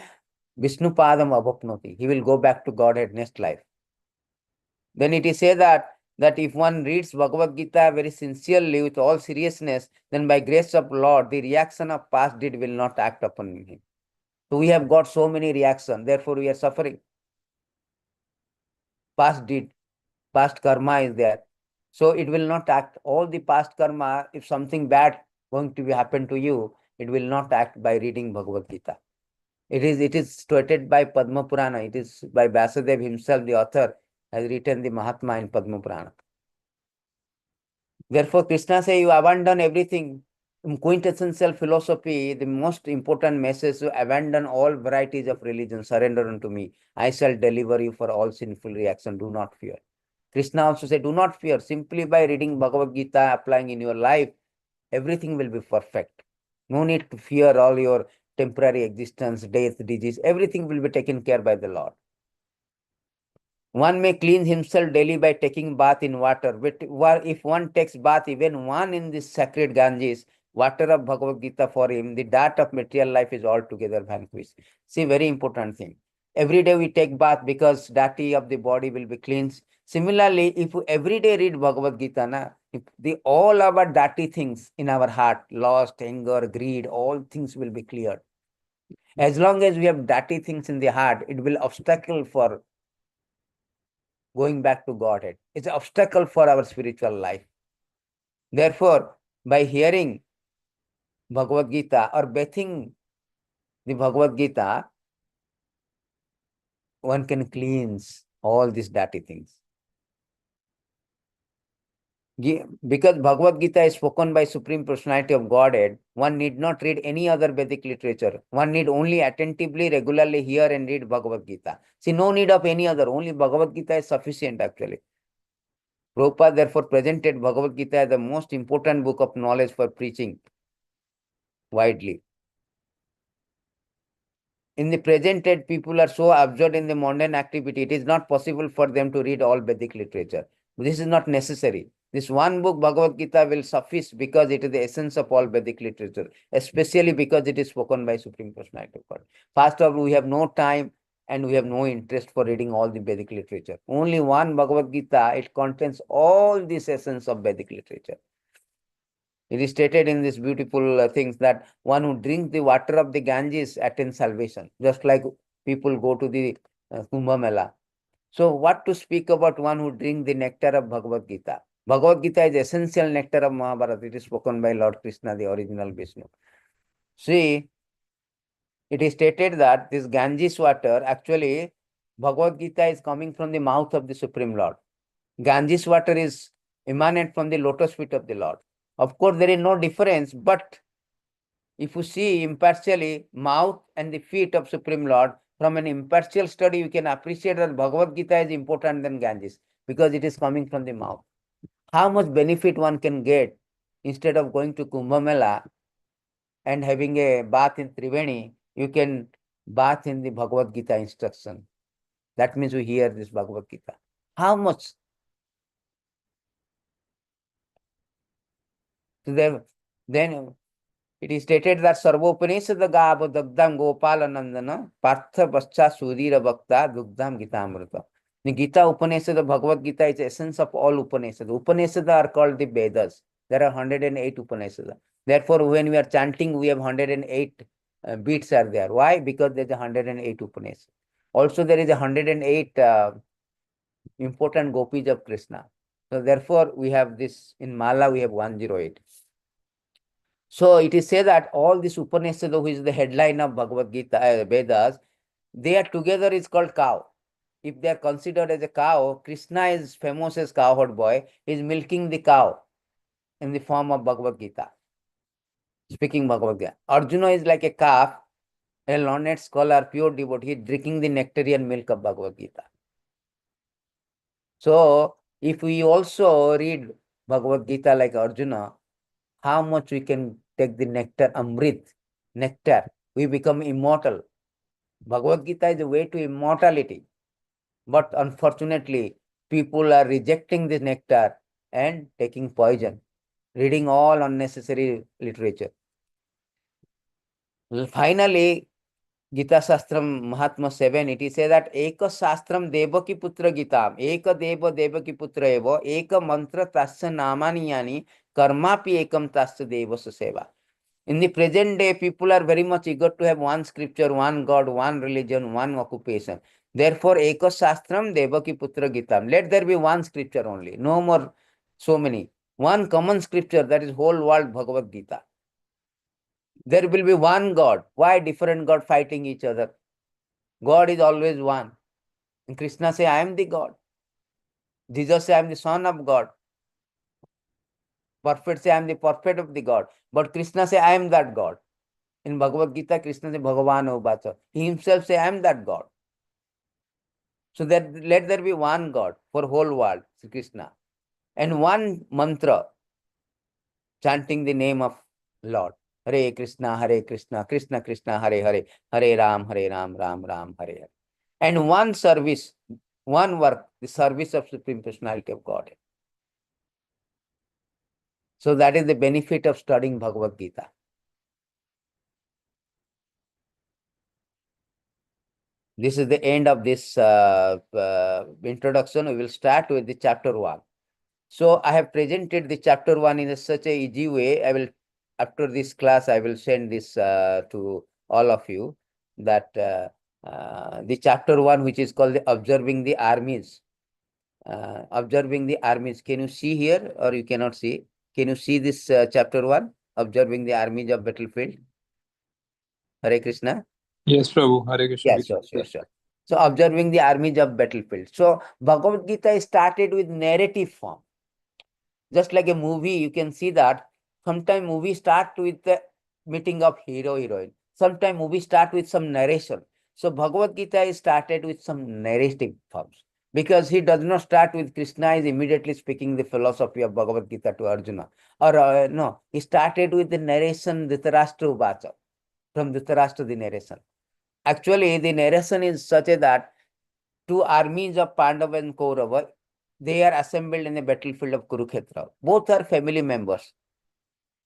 Vishnu padam avapnoti. He will go back to Godhead next life. Then it is said that that if one reads Bhagavad Gita very sincerely with all seriousness, then by grace of Lord, the reaction of past deed will not act upon him. So we have got so many reactions, therefore we are suffering. Past deed, past karma is there. So it will not act. All the past karma, if something bad going to be happen to you, it will not act by reading Bhagavad Gita. It is stated by Padma Purana. It is by Vyasadeva himself, the author, has written the Mahatma in Padma Purana. Therefore, Krishna says, you abandon everything. In quintessential philosophy, the most important message to abandon all varieties of religion, surrender unto me. I shall deliver you for all sinful reaction. Do not fear. Krishna also said, do not fear. Simply by reading Bhagavad Gita, applying in your life, everything will be perfect. No need to fear all your temporary existence, death, disease. Everything will be taken care by the Lord. One may clean himself daily by taking bath in water. But if one takes bath, even one in this sacred Ganges, water of Bhagavad Gita for him, the dirt of material life is altogether vanquished. See, very important thing. Every day we take bath because dirty of the body will be cleansed. Similarly, if we every day read Bhagavad Gita, if all our dirty things in our heart, lust, anger, greed, all things will be cleared. As long as we have dirty things in the heart, it will obstacle for going back to Godhead. It's an obstacle for our spiritual life. Therefore, by hearing Bhagavad Gita or bathing the Bhagavad Gita, one can cleanse all these dirty things. Because Bhagavad Gita is spoken by Supreme Personality of Godhead, one need not read any other Vedic literature. One need only attentively, regularly hear and read Bhagavad Gita. See, no need of any other. Only Bhagavad Gita is sufficient actually. Prabhupada therefore presented Bhagavad Gita as the most important book of knowledge for preaching widely. In the presented, people are so absorbed in the mundane activity, it is not possible for them to read all Vedic literature. This is not necessary. This one book, Bhagavad Gita, will suffice because it is the essence of all Vedic literature, especially because it is spoken by Supreme Personality of God. First of all, we have no time and we have no interest for reading all the Vedic literature. Only one Bhagavad Gita, it contains all this essence of Vedic literature. It is stated in these beautiful things that one who drinks the water of the Ganges attains salvation, just like people go to the Kumbh Mela. So what to speak about one who drinks the nectar of Bhagavad Gita? Bhagavad Gita is essential nectar of Mahabharata. It is spoken by Lord Krishna, the original Vishnu. See, it is stated that this Ganges water, actually, Bhagavad Gita is coming from the mouth of the Supreme Lord. Ganges water is emanate from the lotus feet of the Lord. Of course, there is no difference, but if you see impartially mouth and the feet of Supreme Lord, from an impartial study, you can appreciate that Bhagavad Gita is important than Ganges because it is coming from the mouth. How much benefit one can get instead of going to Kumbh Mela and having a bath in Triveni, you can bath in the Bhagavad Gita instruction. That means we hear this Bhagavad Gita. How much? So then it is stated that Sarvopanishad Gava Dagdam Gopalanandana Partha Pascha Surira Bhakta Dugdam Gita Amrita. The Gita Upanishad, the Bhagavad Gita is the essence of all Upanishads. Upanishads are called the Vedas. There are 108 Upanishads. Therefore, when we are chanting, we have 108 beats are there. Why? Because there is 108 Upanishads. Also, there is 108 important gopis of Krishna. So, therefore, we have this in Mala, we have 108. So it is said that all this Upanishad, which is the headline of Bhagavad Gita, Vedas, they are together is called cow. If they are considered as a cow, Krishna is famous as cowherd boy, is milking the cow in the form of Bhagavad Gita. Speaking Bhagavad Gita. Arjuna is like a calf, a learned scholar, pure devotee, he is drinking the nectarian milk of Bhagavad Gita. So if we also read Bhagavad Gita like Arjuna, how much we can take the nectar, Amrit, nectar, we become immortal. Bhagavad Gita is a way to immortality. But unfortunately, people are rejecting this nectar and taking poison, reading all unnecessary literature. Finally, Gita Shastram Mahatma 7, it is said that Eka Shastram Devaki Putra Gitam, Eka Deva Devaki Putra Evo, Eka Mantra Tasya Namani Yani, Karmapi Ekam Tasya Devasa Seva. In the present day, people are very much eager to have one scripture, one God, one religion, one occupation. Therefore, Eka Shastram Devaki Putra Gitam. Let there be one scripture only, no more so many. One common scripture, that is whole world Bhagavad Gita. There will be one God. Why different God fighting each other? God is always one. And Krishna say, I am the God. Jesus say, I am the son of God. Prophet say, I am the prophet of the God. But Krishna say, I am that God. In Bhagavad Gita, Krishna say, Bhagavan Uvacha. He himself say, I am that God. So that let there be one God for whole world, Sri Krishna. And one mantra, chanting the name of Lord. Hare Krishna, Krishna Krishna, Hare Hare, Hare Ram, Ram Ram, Hare Hare. And one service, one work, the service of Supreme Personality of God. So that is the benefit of studying Bhagavad Gita. This is the end of this introduction. We will start with the chapter 1. So I have presented the chapter 1 in such a easy way. I will, after this class, I will send this to all of you, that the chapter 1, which is called the Observing the Armies. Observing the Armies. Can you see here, or you cannot see? Can you see this chapter 1, Observing the Armies of Battlefield? Hare Krishna. Yes, Prabhu. Hare Krishna. Yes, sure. So observing the armies of battlefield. So Bhagavad Gita started with narrative form. Just like a movie, you can see that sometimes movie start with the meeting of hero, heroine. Sometimes movie start with some narration. So Bhagavad Gita is started with some narrative forms. Because he does not start with Krishna is immediately speaking the philosophy of Bhagavad Gita to Arjuna. Or no, he started with the narration Dhritarashtra Uvacha. From Dhritarashtra the narration. Actually, the narration is such a that two armies of Pandava and Kaurava, they are assembled in the battlefield of Kurukshetra. Both are family members.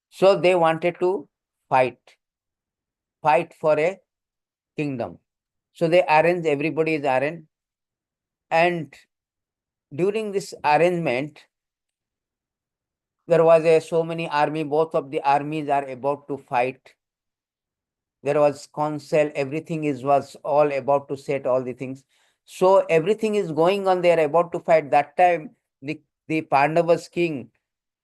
So they wanted to fight for a kingdom. So they arrange, everybody is arranged. And during this arrangement, there was so many army, both of the armies are about to fight. There was council, everything was all about to set all the things. So everything is going on, they are about to fight. That time, the Pandavas king,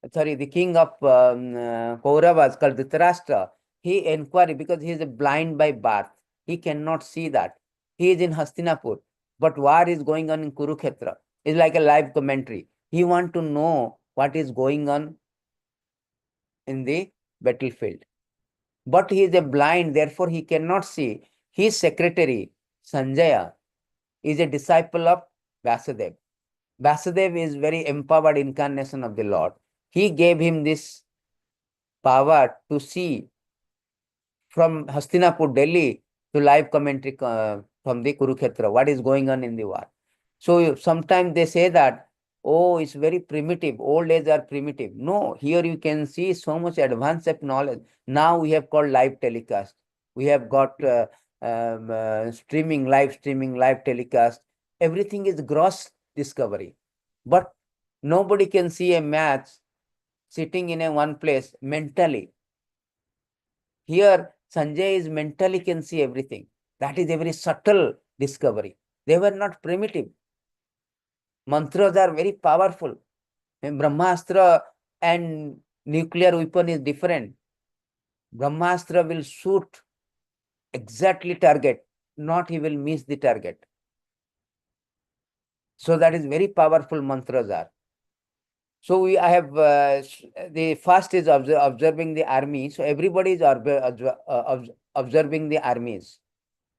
the king of Kauravas called Dhritarashtra, he inquired because he is blind by birth. He cannot see that. He is in Hastinapur, but war is going on in Kurukshetra. It's like a live commentary. He want to know what is going on in the battlefield. But he is a blind, therefore he cannot see. His secretary, Sanjaya, is a disciple of Vasudev. Vasudev is very empowered incarnation of the Lord. He gave him this power to see from Hastinapur, Delhi, to live commentary from the Kurukshetra, what is going on in the war. So sometimes they say that, oh, it's very primitive, old age are primitive. No, here you can see so much advance of knowledge. Now we have called live telecast. We have got streaming, live telecast. Everything is gross discovery. But nobody can see a match sitting in a one place mentally. Here, Sanjay is mentally can see everything. That is a very subtle discovery. They were not primitive. Mantras are very powerful. And Brahmastra and nuclear weapon is different. Brahmastra will shoot exactly target, not he will miss the target. So that is very powerful mantras are. So I have the first is observing the army. So everybody is observing the armies.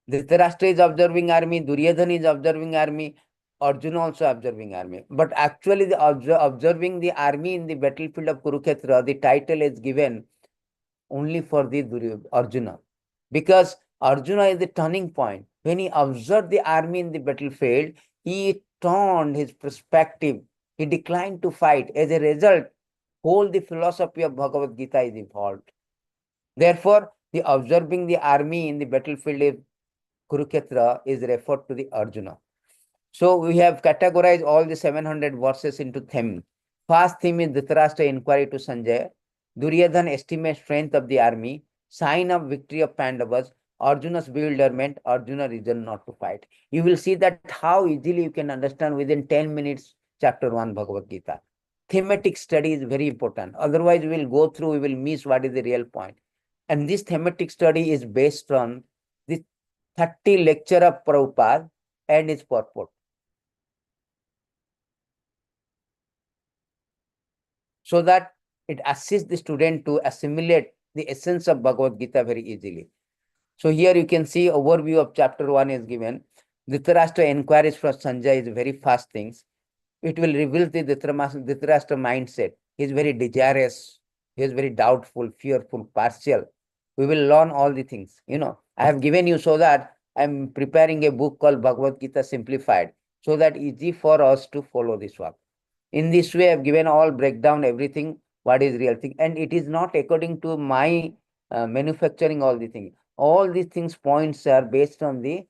Dhritarashtra is observing army, Duryodhana is observing army, Arjuna also observing army. But actually, the observing the army in the battlefield of Kurukshetra, the title is given only for the Arjuna. Because Arjuna is the turning point. When he observed the army in the battlefield, he turned his perspective. He declined to fight. As a result, whole the philosophy of Bhagavad Gita is involved. Therefore, the observing the army in the battlefield is Kurukshetra is referred to the Arjuna. So we have categorized all the 700 verses into themes. First theme is Dhritarashtra inquiry to Sanjaya. Duryodhana estimates strength of the army. Sign of victory of Pandavas. Arjuna's bewilderment. Arjuna reason not to fight. You will see that how easily you can understand within 10 minutes chapter 1 Bhagavad Gita. Thematic study is very important. Otherwise, we will go through, we will miss what is the real point. And this thematic study is based on the 30 lecture of Prabhupada and its purport. So that it assists the student to assimilate the essence of Bhagavad Gita very easily. So here you can see overview of chapter 1 is given. Dhritarashtra inquiries from Sanjay is very fast things. It will reveal the Dhritarashtra mindset. He is very desirous. He is very doubtful, fearful, partial. We will learn all the things. I have given you so that I am preparing a book called Bhagavad Gita Simplified, so that easy for us to follow this work. In this way, I've given all breakdown, everything, what is real thing. And it is not according to my manufacturing all the things. All these things points are based on the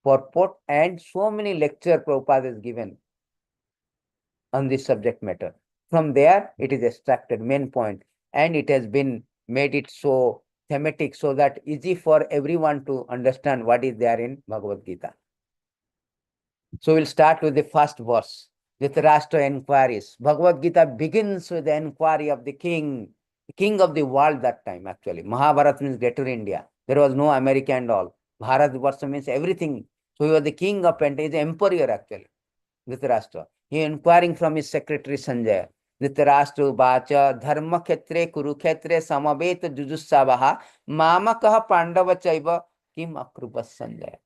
purport, and so many lecture Prabhupada is given on this subject matter. From there, it is extracted, main point, and it has been made it so thematic so that easy for everyone to understand what is there in Bhagavad Gita. So we'll start with the first verse. Dhritarashtra inquiries. Bhagavad Gita begins with the inquiry of the king of the world that time actually. Mahabharata means Greater India. There was no America and all. Bharatvarsha means everything. So he was the king of India, he is the emperor actually, Dhritarashtra. He inquiring from his secretary Sanjaya. Dhritarashtra uvacha dharma khetre kurukshetre samaveta jujusavaha mamakaha pandava chaiva kim akrubas Sanjaya.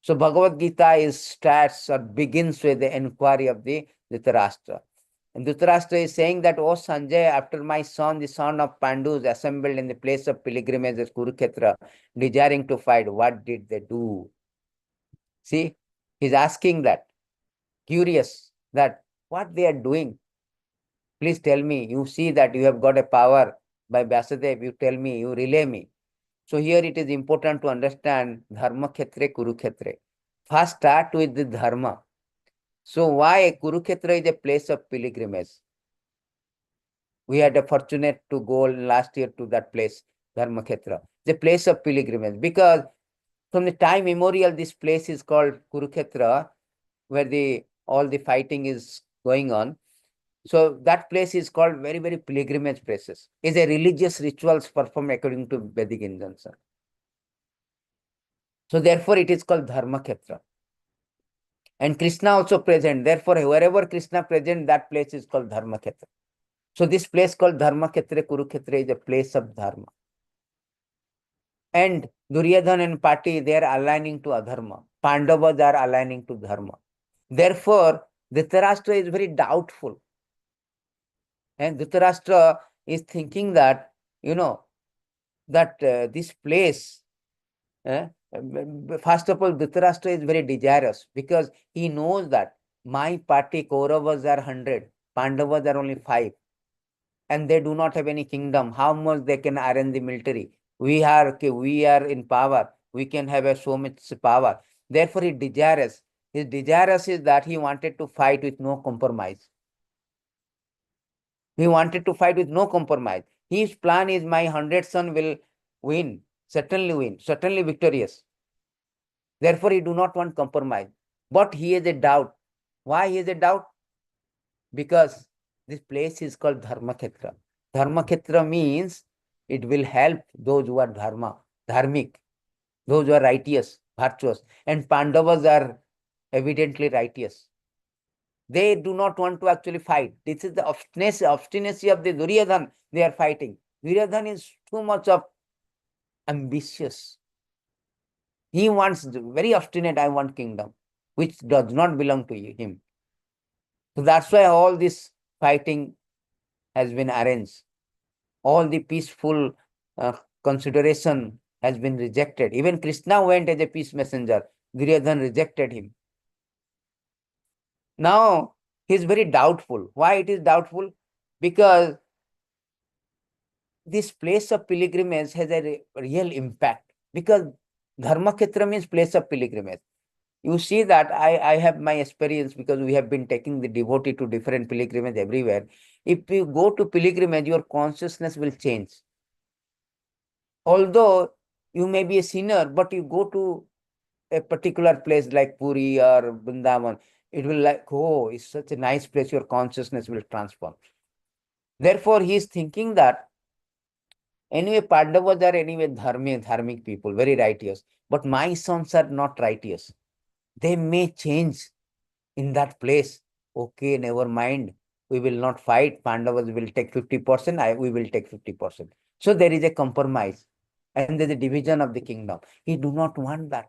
So Bhagavad Gita starts or begins with the inquiry of the Dhritarashtra. And Dhritarashtra is saying that, oh Sanjay, after my son, the son of Pandus, assembled in the place of pilgrimage at Kurukshetra, desiring to fight, what did they do? See, he's asking that, curious, that what they are doing. Please tell me, you see that you have got a power by Vyasadeva, you tell me, you relay me. So here it is important to understand dharma khetre, kurukshetre. First start with the dharma. So why Kurukshetra is a place of pilgrimage? We had a fortunate to go last year to that place, Dharma Khetra, the place of pilgrimage. Because from the time immemorial, this place is called Kurukshetra, where all the fighting is going on. So that place is called very, very pilgrimage places. It's a religious rituals performed according to Vedic injunction. So therefore it is called Dharma Khetra. And Krishna also present. Therefore, wherever Krishna present, that place is called Dharma Khetra. So this place called Dharma Khetra, Kurukshetra is a place of Dharma. And Duryodhana and party, they are aligning to Adharma. Pandavas are aligning to Dharma. Therefore, Dhritarashtra is very doubtful. And Dhritarashtra is thinking that, that this place, first of all, Dhritarashtra is very desirous because he knows that my party Kauravas are 100, Pandavas are only 5, and they do not have any kingdom. How much they can arrange the military? We are in power. We can have so much power. Therefore, he desirous. His desirous is that he wanted to fight with no compromise. He wanted to fight with no compromise. His plan is my 100 son will win, certainly victorious. Therefore, he do not want compromise. But he has a doubt. Why he has a doubt? Because this place is called Dharma Khetra. Dharma Khetra means it will help those who are dharmic, those who are righteous, virtuous. And Pandavas are evidently righteous. They do not want to actually fight. This is the obstinacy of the Duryodhana they are fighting. Duryodhana is too much of ambitious. He wants, very obstinate, I want kingdom, which does not belong to him. So that's why all this fighting has been arranged. All the peaceful consideration has been rejected. Even Krishna went as a peace messenger. Duryodhana rejected him. Now, he is very doubtful. Why it is doubtful? Because this place of pilgrimage has a real impact. Because Dharma Kshetra means place of pilgrimage. You see that I have my experience because we have been taking the devotee to different pilgrimage everywhere. If you go to pilgrimage, your consciousness will change. Although you may be a sinner, but you go to a particular place like Puri or Vrindavan, it will like, oh, it's such a nice place, your consciousness will transform. Therefore, he is thinking that anyway, Pandavas are anyway dharmic people, very righteous, but my sons are not righteous. They may change in that place. Okay, never mind. We will not fight. Pandavas will take 50%, we will take 50%. So there is a compromise and there is a division of the kingdom. He do not want that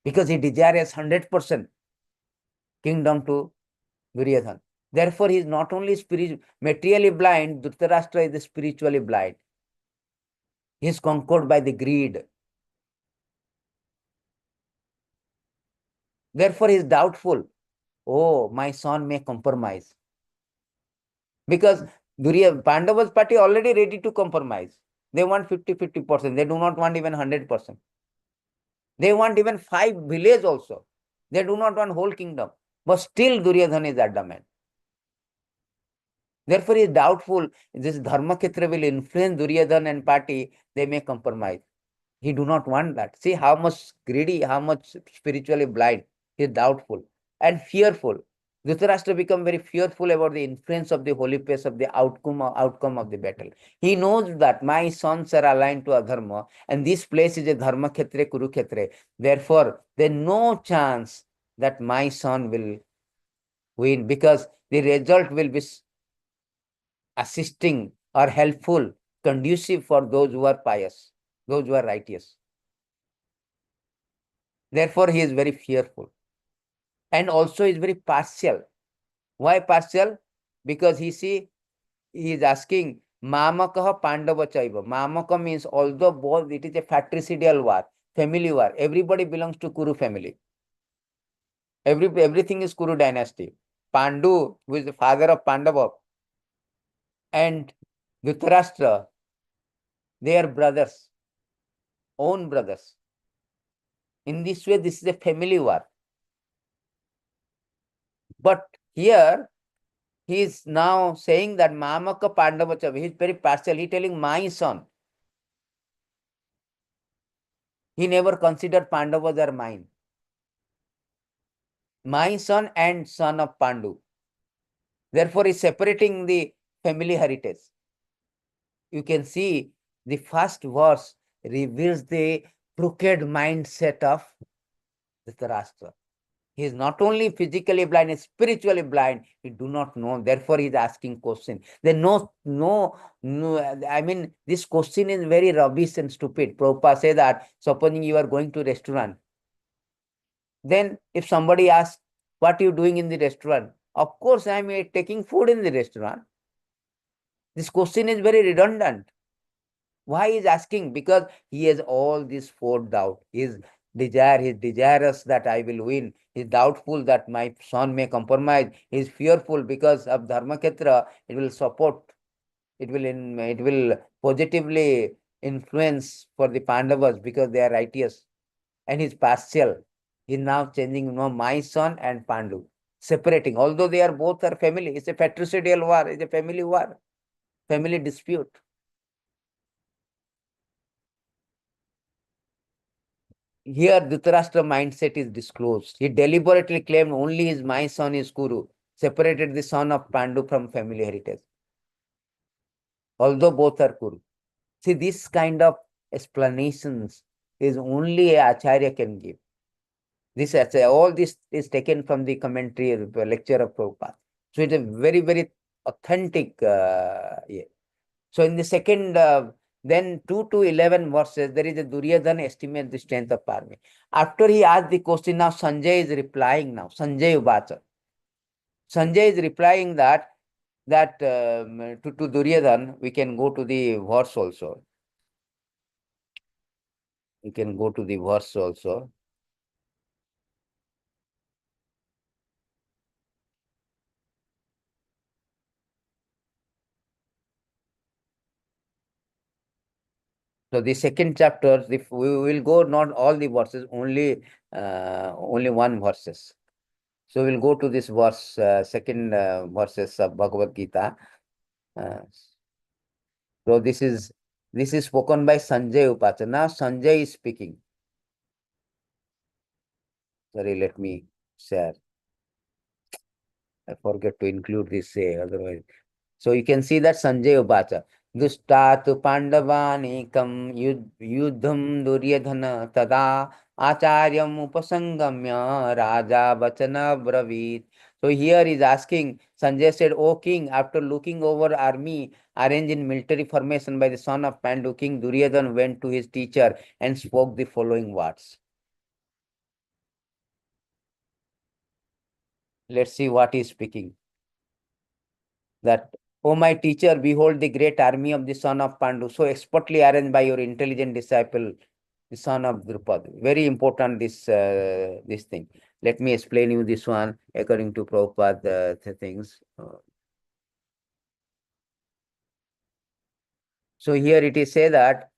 because he desires 100% kingdom to Duryodhana. Therefore, he is not only materially blind, Dhritarashtra is spiritually blind. He is conquered by the greed. Therefore, he is doubtful. Oh, my son may compromise. Because Pandava's party already ready to compromise. They want 50%. They do not want even 100%. They want even 5 villages also. They do not want whole kingdom. But still Duryodhana is adamant. Therefore, he is doubtful. This Dharma Kshetra will influence Duryodhana and party. They may compromise. He do not want that. See how much greedy, how much spiritually blind. He is doubtful and fearful. Dhritarashtra become very fearful about the influence of the holy place of the outcome of the battle. He knows that my sons are aligned to adharma, and this place is a dharma kshetra, kurukshetra. Therefore, there is no chance that my son will win because the result will be assisting or helpful, conducive for those who are pious, those who are righteous. Therefore, he is very fearful. And also is very partial. Why partial? Because he is asking, Mamakaha Pandava Chaiva. Mamaka means although both it is a fratricidal war, family war. Everybody belongs to Kuru family. Everything is Kuru dynasty. Pandu, who is the father of Pandava, and Dhritarashtra, they are brothers, own brothers. In this way, this is a family war. But here, he is now saying that Mamaka Pandavacha, he is very partial. He is telling my son. He never considered Pandavas are mine. My son and son of Pandu. Therefore, he is separating the family heritage. You can see the first verse reveals the crooked mindset of Dhritarashtra. He is not only physically blind, he is spiritually blind. He do not know. Therefore, he is asking question. Then no. I mean, this question is very rubbish and stupid. Prabhupada say that, supposing you are going to restaurant, then if somebody asks, what are you doing in the restaurant? Of course, I am taking food in the restaurant. This question is very redundant. Why he is asking? Because he has all this four doubt. He is desirous that I will win. He is doubtful that my son may compromise. He is fearful because of Dharma Kshetra. It will support. It will positively influence for the Pandavas because they are righteous. And he is partial. He is now changing my son and Pandu. Separating. Although they are both are family. It's a fratricidal war. It's a family war. Family dispute. Here, Dhritarashtra mindset is disclosed. He deliberately claimed only my son is Kuru, separated the son of Pandu from family heritage, although both are Kuru. See, this kind of explanations is only a Acharya can give. All this is taken from the commentary, lecture of Prabhupada. So it is a very, very authentic. Yeah. So in the second, then 2 to 11 verses, there is a Duryodhana estimate the strength of army. After he asked the question, now Sanjay is replying now. Sanjay Uvacha. Sanjay is replying that to Duryodhana, we can go to the verse also. We can go to the verse also. So the second chapter, if we will go not all the verses, only one verses. So we'll go to this verse, second verses of Bhagavad Gita. So this is spoken by Sanjay Upacha. Now Sanjay is speaking. Sorry, let me share. I forget to include this, otherwise. So you can see that Sanjay Upacha. Dustatu Pandavanikam Yudham Duryadhana Tada Acharyam Upasangamya Raja Vachana Bravit. So here is asking, Sanjay said, O king, after looking over army arranged in military formation by the son of Pandu, King Duryodhana went to his teacher and spoke the following words. Let's see what he is speaking. That, O my teacher, behold the great army of the son of Pandu, so expertly arranged by your intelligent disciple, the son of Drupad. Very important, this thing. Let me explain you this one according to Prabhupada things. So here it is say that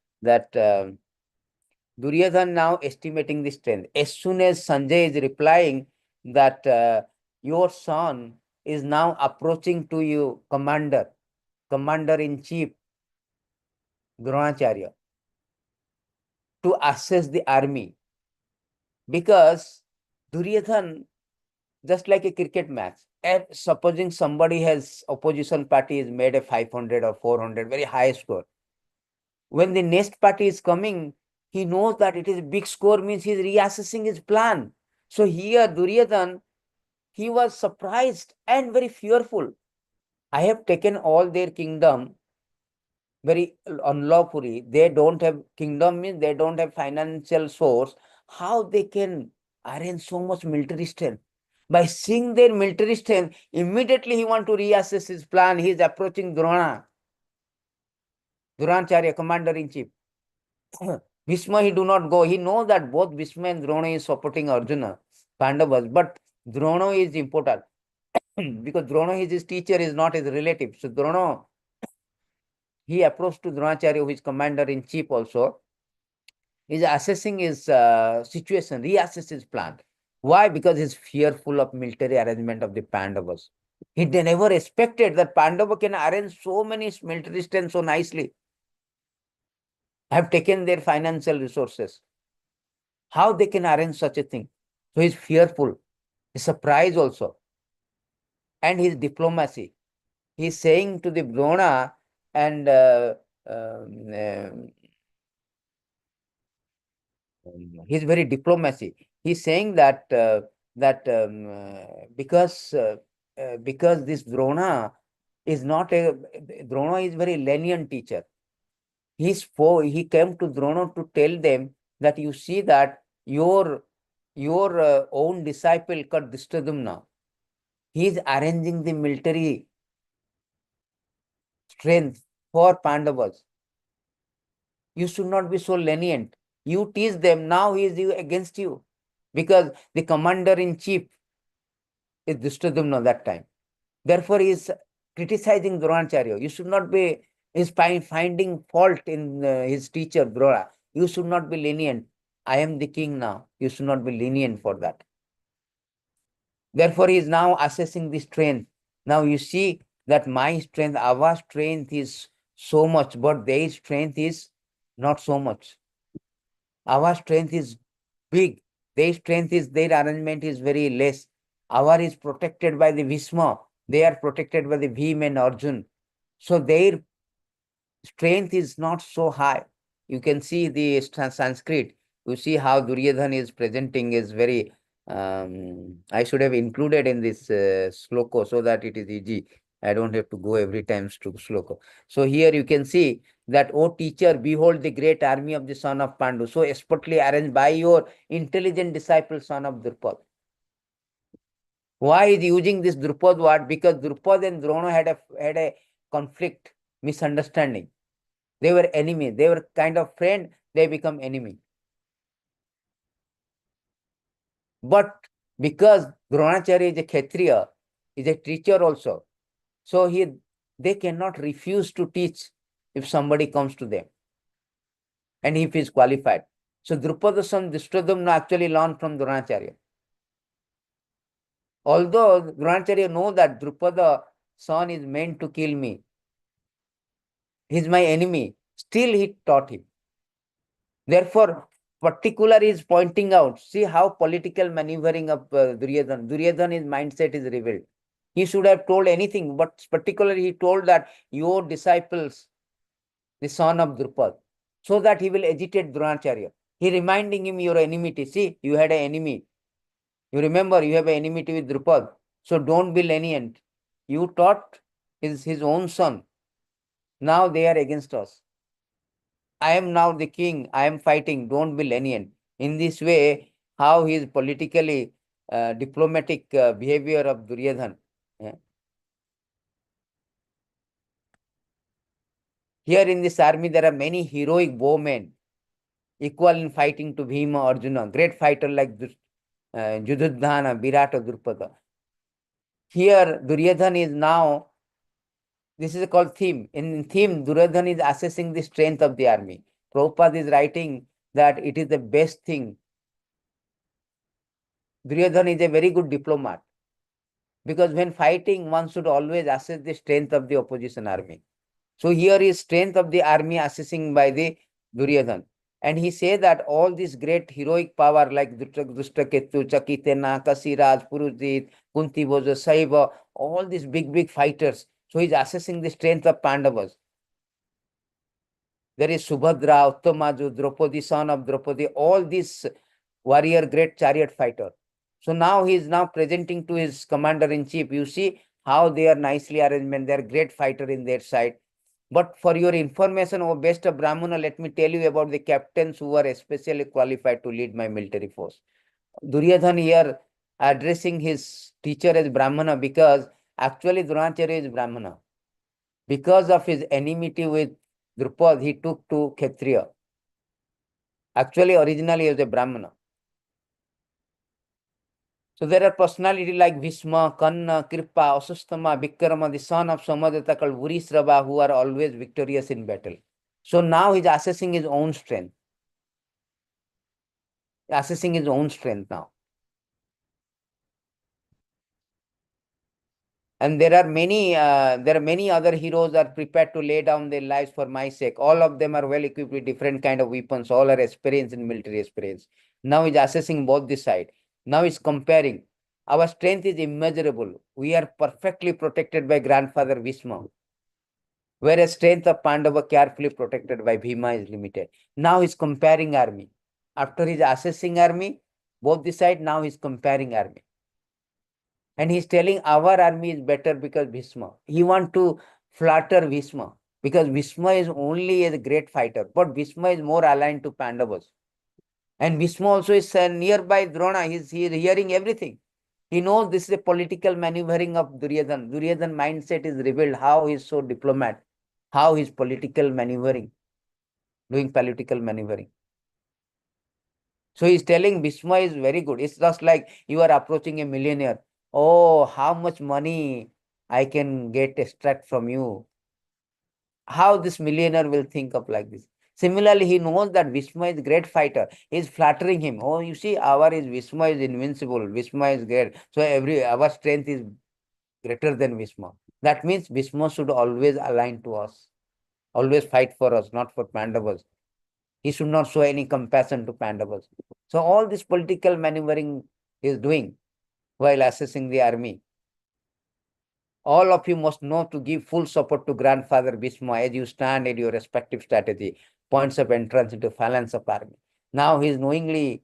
Duryodhana now estimating the strength. As soon as Sanjay is replying that your son is now approaching to you, commander-in-chief, Dronacharya, to assess the army. Because Duryodhana, just like a cricket match, and supposing somebody has, opposition party has made a 500 or 400, very high score. When the next party is coming, he knows that it is big score, means he is reassessing his plan. So here Duryodhana, he was surprised and very fearful. I have taken all their kingdom very unlawfully. They don't have kingdom, means they don't have financial source. How they can arrange so much military strength? By seeing their military strength, immediately he want to reassess his plan. He is approaching Dronacharya, commander-in-chief. Bhishma, he do not go. He knows that both Bhishma and Drona is supporting Arjuna, Pandavas, but Drona is important because Drona is his teacher, is not his relative. So Drona, he approached to Dronacharya, who is commander-in-chief also, is assessing his situation, reassess his plan. Why? Because he's fearful of military arrangement of the Pandavas. He never expected that Pandava can arrange so many military strength so nicely. Have taken their financial resources. How they can arrange such a thing? So he's fearful, he's surprised also. And his diplomacy. He's saying to the Drona and he's very diplomacy. He's saying that because this Drona is not a Drona is very lenient teacher. He came to Drona to tell them that you see that your own disciple called Drishtadumna, he is arranging the military strength for Pandavas. You should not be so lenient. You teach them, now he is against you. Because the commander-in-chief is Drishtadumna that time. Therefore, he is criticizing Dronacharya. You should not be, is finding fault in his teacher, Drona. You should not be lenient. I am the king now. You should not be lenient for that. Therefore, he is now assessing the strength. Now you see that my strength, our strength is so much, but their strength is not so much. Our strength is big. Their strength is, their arrangement is very less. Our is protected by the Bhishma. They are protected by the Bhim and Arjun. So their strength is not so high. You can see the Sanskrit. You see how Duryodhana is presenting is very, I should have included in this sloka so that it is easy. I don't have to go every time to sloka. So here you can see that, O teacher, behold the great army of the son of Pandu, so expertly arranged by your intelligent disciple, son of Drupad. Why is using this Drupad word? Because Drupad and Drona had a conflict, misunderstanding. They were enemies. They were kind of friend. They become enemy. But because Dronacharya is a Kshatriya, is a teacher also, so they cannot refuse to teach if somebody comes to them. and if he is qualified. So Drupada's son Drishtadyumna actually learned from Dronacharya. Although Dronacharya know that Drupada's son is meant to kill me, he's my enemy, still he taught him. Therefore, particular is pointing out, see how political maneuvering of Duryodhana. Duryodhana's mindset is revealed. He should have told anything, but particularly he told that your disciples, the son of Drupad, so that he will agitate Dronacharya. He reminding him your enmity. See, you had an enemy. You remember you have an enmity with Drupad. So don't be lenient. You taught his own son. Now they are against us. I am now the king. I am fighting. Don't be lenient. In this way, how his politically diplomatic behavior of Duryodhana. Yeah. Here in this army, there are many heroic bowmen, equal in fighting to Bhima, Arjuna, great fighter like Yudhudhana, Virata, Drupada. Here, Duryodhana is now, this is called theme. In theme, Duryodhana is assessing the strength of the army. Prabhupada is writing that it is the best thing. Duryodhana is a very good diplomat. Because when fighting, one should always assess the strength of the opposition army. So here is strength of the army assessing by the Duryodhana. And he says that all this great heroic power like Drishtaketu, Chakitena, Kasiraj, Purujit, Kunti Bhoja, Saiva, all these big fighters. So he's assessing the strength of Pandavas. There is Subhadra, Uttamaju, Draupadi, son of Draupadi, all these warrior, great chariot fighter. So now he is now presenting to his commander-in-chief. You see how they are nicely arranged. They are great fighter in their side. But for your information, O best of Brahmana, let me tell you about the captains who are especially qualified to lead my military force. Duryodhana here addressing his teacher as Brahmana because actually Dronacharya is Brahmana. Because of his enmity with Drupad, he took to Kshatriya. Actually, originally he was a Brahmana. So there are personalities like Bhishma, Kanna, Kripa, Asustama, Vikrama, the son of Samadata called Vurisrava, who are always victorious in battle. So now he's assessing his own strength. Assessing his own strength now. And there are many other heroes are prepared to lay down their lives for my sake. All of them are well equipped with different kind of weapons. All are experienced in military experience. Now he's assessing both the side. Now he's comparing. Our strength is immeasurable. We are perfectly protected by grandfather Bhishma. Whereas strength of Pandava carefully protected by Bhima is limited. Now he's comparing army. After he's assessing army, both the side, now he's comparing army. And he's telling our army is better because Bhishma. He want to flatter Bhishma because Bhishma is only a great fighter, but Bhishma is more aligned to Pandavas. And Bhishma also is nearby Drona. He's hearing everything. He knows this is a political maneuvering of Duryodhana. Duryodhana mindset is revealed how he's so diplomat, how he's political maneuvering, doing political maneuvering. So he's telling Bhishma is very good. It's just like you are approaching a millionaire. Oh, how much money I can extract from you. How this millionaire will think of like this. Similarly, he knows that Bhishma is a great fighter. He's flattering him. Oh, you see, Bhishma is invincible. Bhishma is great. So our strength is greater than Bhishma. That means Bhishma should always align to us. Always fight for us, not for Pandavas. He should not show any compassion to Pandavas. So all this political maneuvering he is doing while assessing the army. All of you must know to give full support to grandfather Bhishma as you stand at your respective strategy, points of entrance into phalanx of army. Now he is knowingly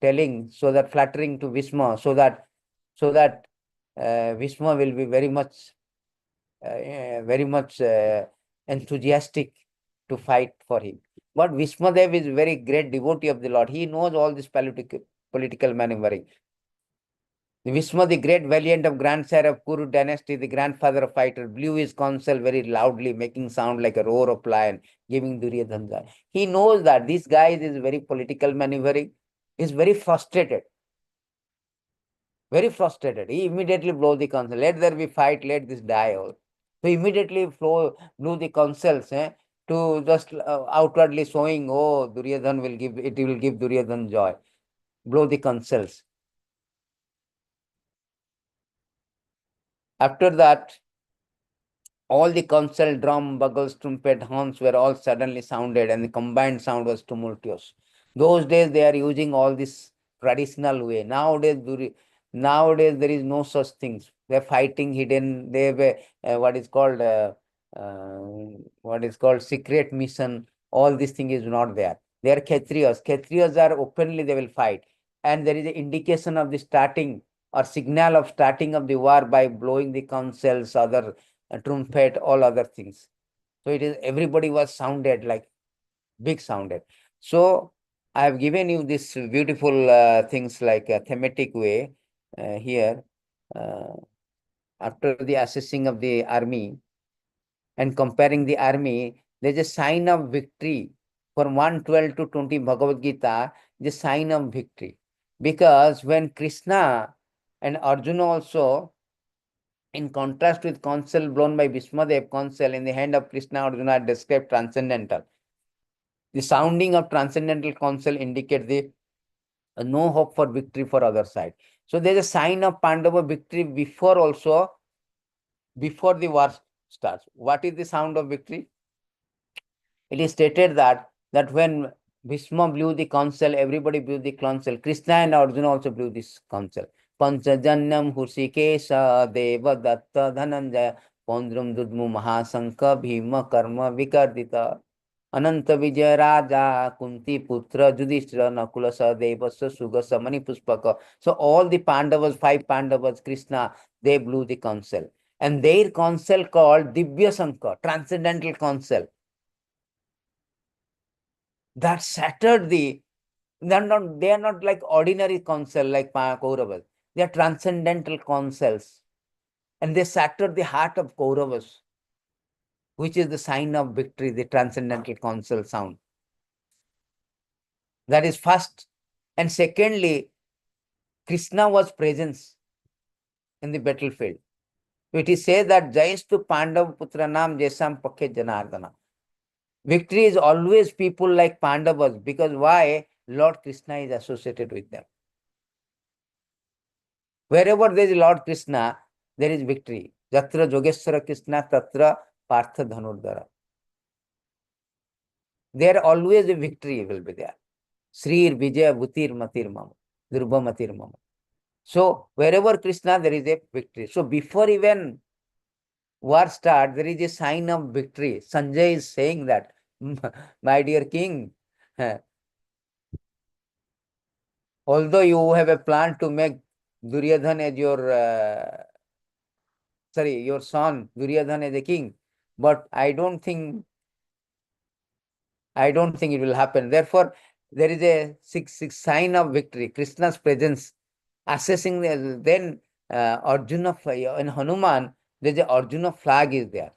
telling, so that flattering to Bhishma, so that Bhishma will be very much enthusiastic to fight for him. But Bhishmadev is very great devotee of the Lord. He knows all this political maneuvering. Bhishma, the great valiant of grandsire of Kuru dynasty, the grandfather of fighter, blew his counsel very loudly, making sound like a roar of lion, giving Duryodhana. He knows that this guy is very political maneuvering. He's very frustrated. Very frustrated. He immediately blew the counsel. Let there be fight, let this die. So immediately blew the counsels. to just outwardly showing, oh, Duryodhan will give, it will give Duryodhan joy. Blow the conch. After that, all the council, drum, bugles, trumpet, horns were all suddenly sounded, and the combined sound was tumultuous. Those days they are using all this traditional way. Nowadays there is no such things. They're fighting hidden. They have uh, what is called secret mission. All this thing is not there. They are Kshatriyas. Kshatriyas are openly, they will fight. And there is an indication of the starting or signal of starting of the war by blowing the councils, other trumpet, all other things. So it is, everybody was sounded like big sounded. So I have given you this beautiful things like a thematic way here. After the assessing of the army and comparing the army, there's a sign of victory. From 112 to 20 Bhagavad Gita, the sign of victory. Because when Krishna and Arjuna also, in contrast with counsel blown by Visvambhar, counsel in the hand of Krishna, Arjuna are described transcendental. The sounding of transcendental counsel indicates the no hope for victory for other side. So there's a sign of Pandava victory before also, before the war starts. What is the sound of victory? It is stated that when Bhishma blew the counsel, everybody blew the counsel. Krishna and Arjuna also blew this counsel. Panchajanyam Hushikesha Deva Datta Dhananjaya Pondrum Dudmu Mahasanka Bhima Karma Vikardita Ananta Vijaya Raja Kunti Putra Judhishthira Nakula Sadevasa Sugasa Mani Puspaka. So all the Pandavas, 5 Pandavas, Krishna, they blew the counsel. And their counsel called Divya Sanka, transcendental counsel. That shattered the, they are not like ordinary counsel like Kauravas. They are transcendental counsels. And they shattered the heart of Kauravas, which is the sign of victory, the transcendental counsel sound. That is first. And secondly, Krishna was present in the battlefield. It is said that Jayastu Pandav Putranam Jesam Pakhe Janardana. Victory is always people like Pandavas, because why? Lord Krishna is associated with them. Wherever there is Lord Krishna, there is victory. Jatra Jogeshwara Krishna Tatra Partha Dhanurdara. There always a victory will be there. Srir Vijaya Bhutir Matir Mama, Durba Matir Mama. So wherever Krishna, there is a victory. So before even war starts, there is a sign of victory. Sanjay is saying that, my dear king, although you have a plan to make Duryodhan as your, your son Duryodhan as a king, but I don't think it will happen. Therefore, there is a six sign of victory, Krishna's presence, assessing then Arjuna and Hanuman, there's a Arjuna flag is there.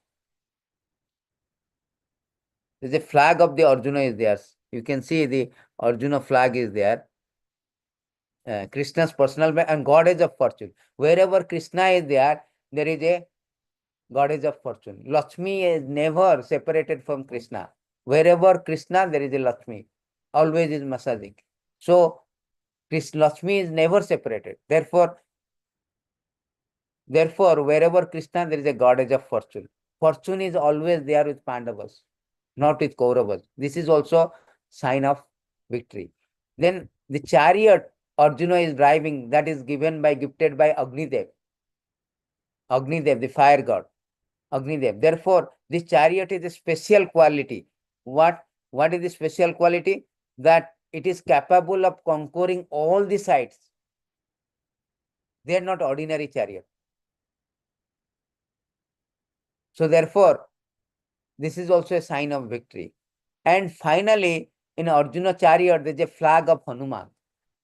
There's a flag of the Arjuna is there. You can see the Arjuna flag is there. Krishna's personal and goddess of fortune. Wherever Krishna is there, there is a goddess of fortune. Lakshmi is never separated from Krishna. Wherever Krishna, there is a Lakshmi. Always is massaging. So, Lakshmi is never separated. Therefore, wherever Krishna, there is a goddess of fortune. Fortune is always there with Pandavas, not with Kauravas. This is also sign of victory. Then the chariot Arjuna is driving, that is gifted by Agnidev. Agnidev, the fire god. Agnidev. Therefore, this chariot is a special quality. What is the special quality? That it is capable of conquering all the sides. They are not ordinary chariot. So therefore, this is also a sign of victory. And finally, in Arjuna chariot, there is a flag of Hanuman.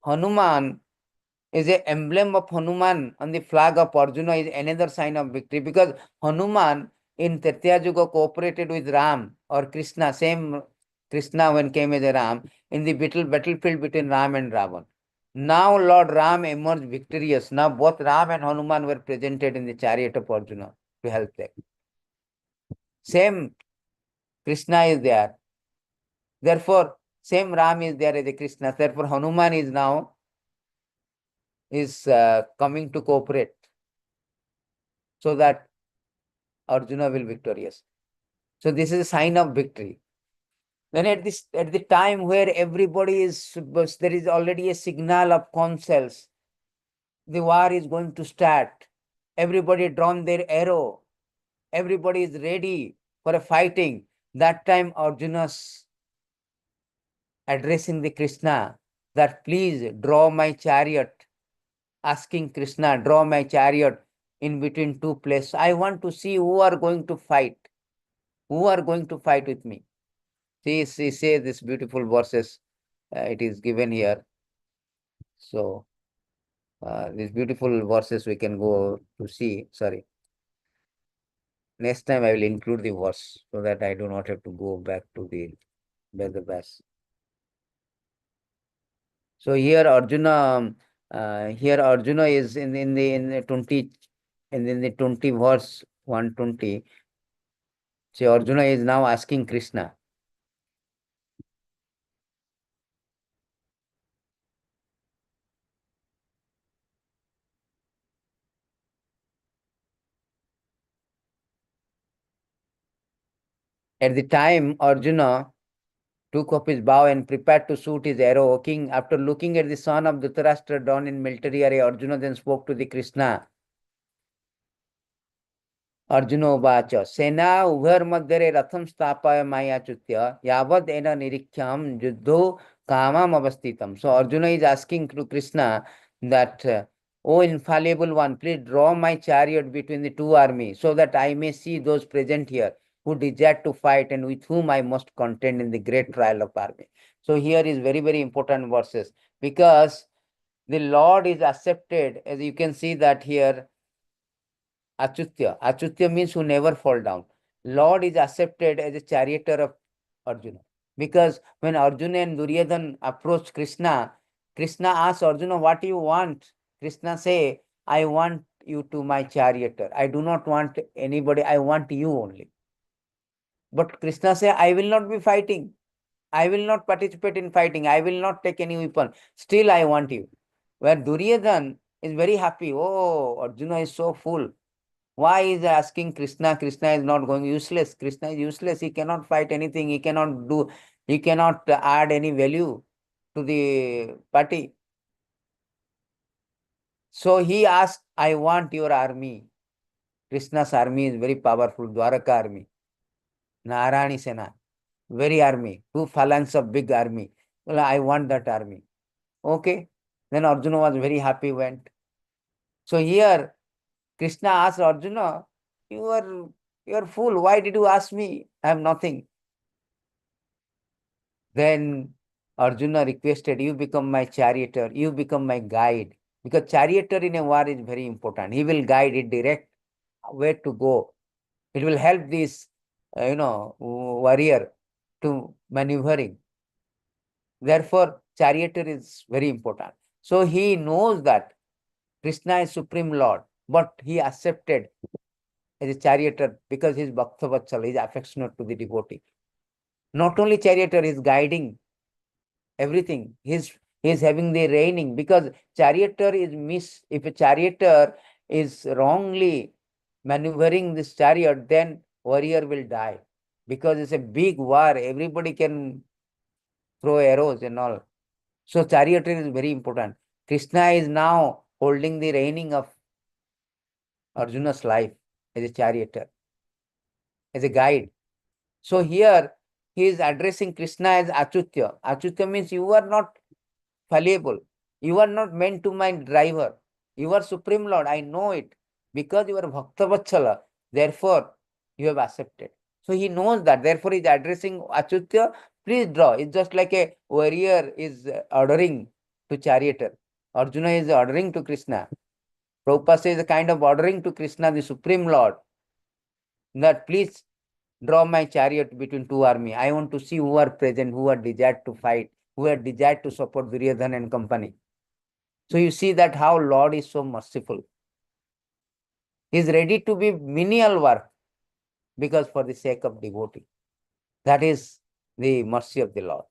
Hanuman is an emblem of Hanuman on the flag of Arjuna is another sign of victory, because Hanuman in Tretya Yuga cooperated with Ram or Krishna, same Krishna when came as a Ram, in the battlefield between Ram and Ravan. Now Lord Ram emerged victorious. Now both Ram and Hanuman were presented in the chariot of Arjuna to help them. Same Krishna is there. Therefore, same Ram is there as a Krishna. Therefore, Hanuman is now coming to cooperate so that Arjuna will be victorious. So this is a sign of victory. Then at the time where everybody there is already a signal of councils, the war is going to start. Everybody drawn their arrow. Everybody is ready for a fighting. That time Arjuna's addressing the Krishna that please draw my chariot, asking Krishna, draw my chariot in between two places. I want to see who are going to fight. Who are going to fight with me? See this beautiful verses. It is given here. So these beautiful verses we can go to see. Sorry. Next time I will include the verse so that I do not have to go back to the verse. So here Arjuna, is in the 20 in the 20 verse 120. So Arjuna is now asking Krishna. At the time Arjuna took up his bow and prepared to shoot his arrow. O king, after looking at the son of Dhritarashtra drawn in military array, Arjuna then spoke to the Krishna. Arjuna uvacha sena ubhar madhyare ratham stapaya mayachutya yavad ena nirikhyam juddho kamam avastitam. So Arjuna is asking to Krishna that, O infallible one, please draw my chariot between the two armies so that I may see those present here who desire to fight and with whom I must contend in the great trial of army. So here is very, very important verses because the Lord is accepted, as you can see that here, Achutya. Achutya means who never fall down. Lord is accepted as a charioteer of Arjuna. Because when Arjuna and Duryodhan approached Krishna, Krishna asked Arjuna, what do you want? Krishna say, I want you to my charioteer. I do not want anybody. I want you only. But Krishna say, I will not be fighting. I will not participate in fighting. I will not take any weapon. Still, I want you. Where Duryodhan is very happy. Oh, Arjuna is so full. Why is asking Krishna? Krishna is not going useless. Krishna is useless. He cannot fight anything. He cannot add any value to the party. So he asked, I want your army. Krishna's army is very powerful. Dwaraka army. Narayani Sena. Very army. 2 phalanx of big army. Well, I want that army. Okay. Then Arjuna was very happy, went. So here Krishna asked Arjuna, you are fool. Why did you ask me? I have nothing. Then Arjuna requested, you become my charioteer, you become my guide. Because charioteer in a war is very important. He will guide it direct where to go. It will help this, warrior to maneuvering. Therefore, charioteer is very important. So he knows that Krishna is Supreme Lord, but he accepted as a charioteer because he is Bhakta Vatsala, he is affectionate to the devotee. Not only charioteer, he is guiding everything. He is having the reigning because charioteer is if a charioteer is wrongly maneuvering this chariot, then warrior will die because it's a big war. Everybody can throw arrows and all. So charioteer is very important. Krishna is now holding the reigning of Arjuna's life as a charioteer, as a guide. So here he is addressing Krishna as Achutya. Achutya means you are not fallible. You are not meant to my driver. You are Supreme Lord. I know it. Because you are Bhakta Vatsala, therefore you have accepted. So he knows that. Therefore he is addressing Achutya. Please draw. It's just like a warrior is ordering to charioteer. Arjuna is ordering to Krishna. Prabhupada says a kind of ordering to Krishna, the Supreme Lord, that please draw my chariot between two armies. I want to see who are present, who are desired to fight, who are desired to support Duryodhana and company. So you see that how Lord is so merciful. He is ready to be menial work because for the sake of devotee. That is the mercy of the Lord.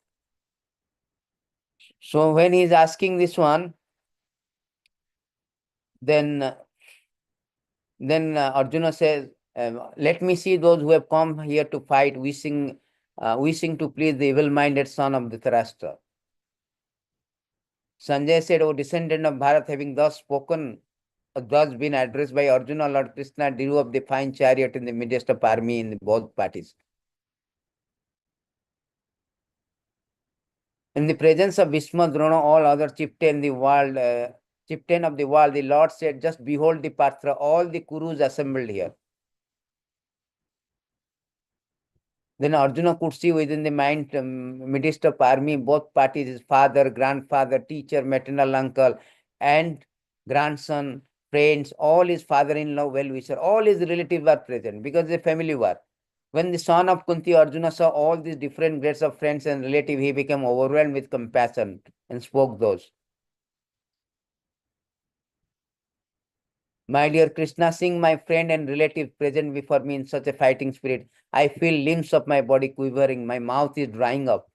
So when he is asking this one, then Arjuna says, let me see those who have come here to fight, wishing to please the evil-minded son of Dhritarashtra. Sanjay said, O descendant of Bharat, having thus spoken, thus been addressed by Arjuna, Lord Krishna drew up the fine chariot in the midst of army in both parties. In the presence of Bhishma, Drona, all other chieftain of the world, the Lord said, just behold the Patra, all the Kurus assembled here. Then Arjuna could see within the mind, midst of army, both parties, his father, grandfather, teacher, maternal uncle, and grandson, friends, all his father-in-law, well-wisher, all his relatives were present because the family war. When the son of Kunti, Arjuna, saw all these different grades of friends and relatives, he became overwhelmed with compassion and spoke those. My dear Krishna, seeing my friend and relative present before me in such a fighting spirit, I feel limbs of my body quivering, my mouth is drying up.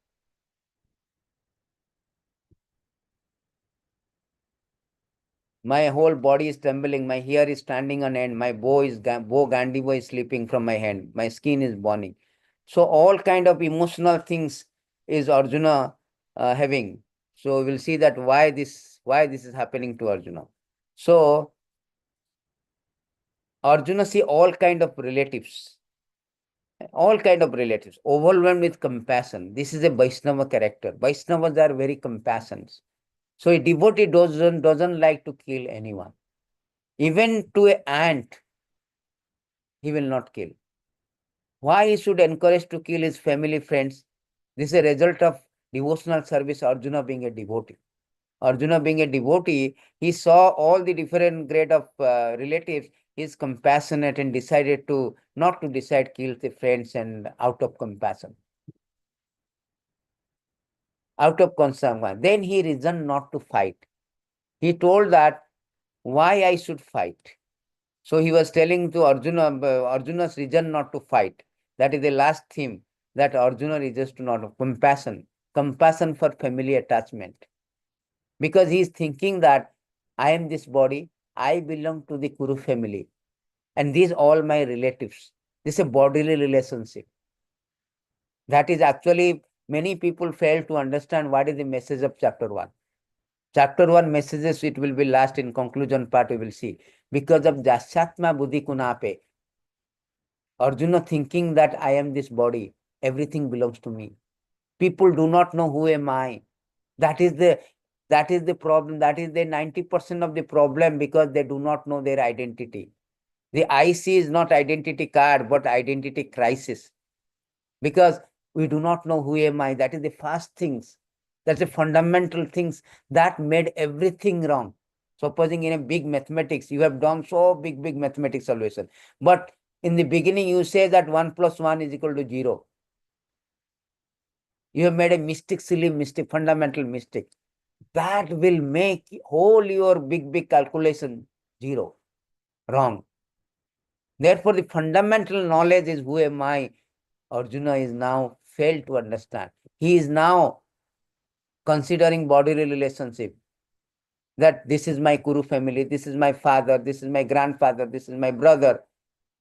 My whole body is trembling, my hair is standing on end, my bow Gandiva is slipping from my hand, my skin is burning. So all kind of emotional things is Arjuna having. So we'll see that why this is happening to Arjuna. So Arjuna see all kind of relatives, overwhelmed with compassion. This is a Vaishnava character. Vaishnavas are very compassionate. So a devotee doesn't like to kill anyone. Even to an ant, he will not kill. Why he should encourage to kill his family, friends? This is a result of devotional service, Arjuna being a devotee. Arjuna being a devotee, he saw all the different grade of relatives. He is compassionate and decided to not to decide kill the friends and out of compassion. Out of concern. Then he reasoned not to fight. He told that why I should fight. So he was telling to Arjuna, Arjuna's reason not to fight. That is the last theme that Arjuna reasons to not compassion for family attachment. Because he is thinking that I am this body, I belong to the Kuru family, and these all my relatives. This is a bodily relationship. That is actually many people fail to understand what is the message of chapter 1. Chapter 1 messages, it will be last in conclusion part, we will see. Because of Jasyatma Buddhi Kunape, Arjuna thinking that I am this body, everything belongs to me. People do not know who am I. That is the problem. That is the 90% of the problem, because they do not know their identity. The IC is not identity card, but identity crisis. Because we do not know who am I. That is the first things. That's the fundamental things that made everything wrong. Supposing in a big mathematics, you have done so big mathematics solution. But in the beginning, you say that 1 plus 1 is equal to 0. You have made a silly mistake, fundamental mistake. That will make whole your big calculation 0, wrong. Therefore, the fundamental knowledge is who am I. Arjuna is now failed to understand. He is now considering bodily relationship. That this is my Kuru family, this is my father, this is my grandfather, this is my brother,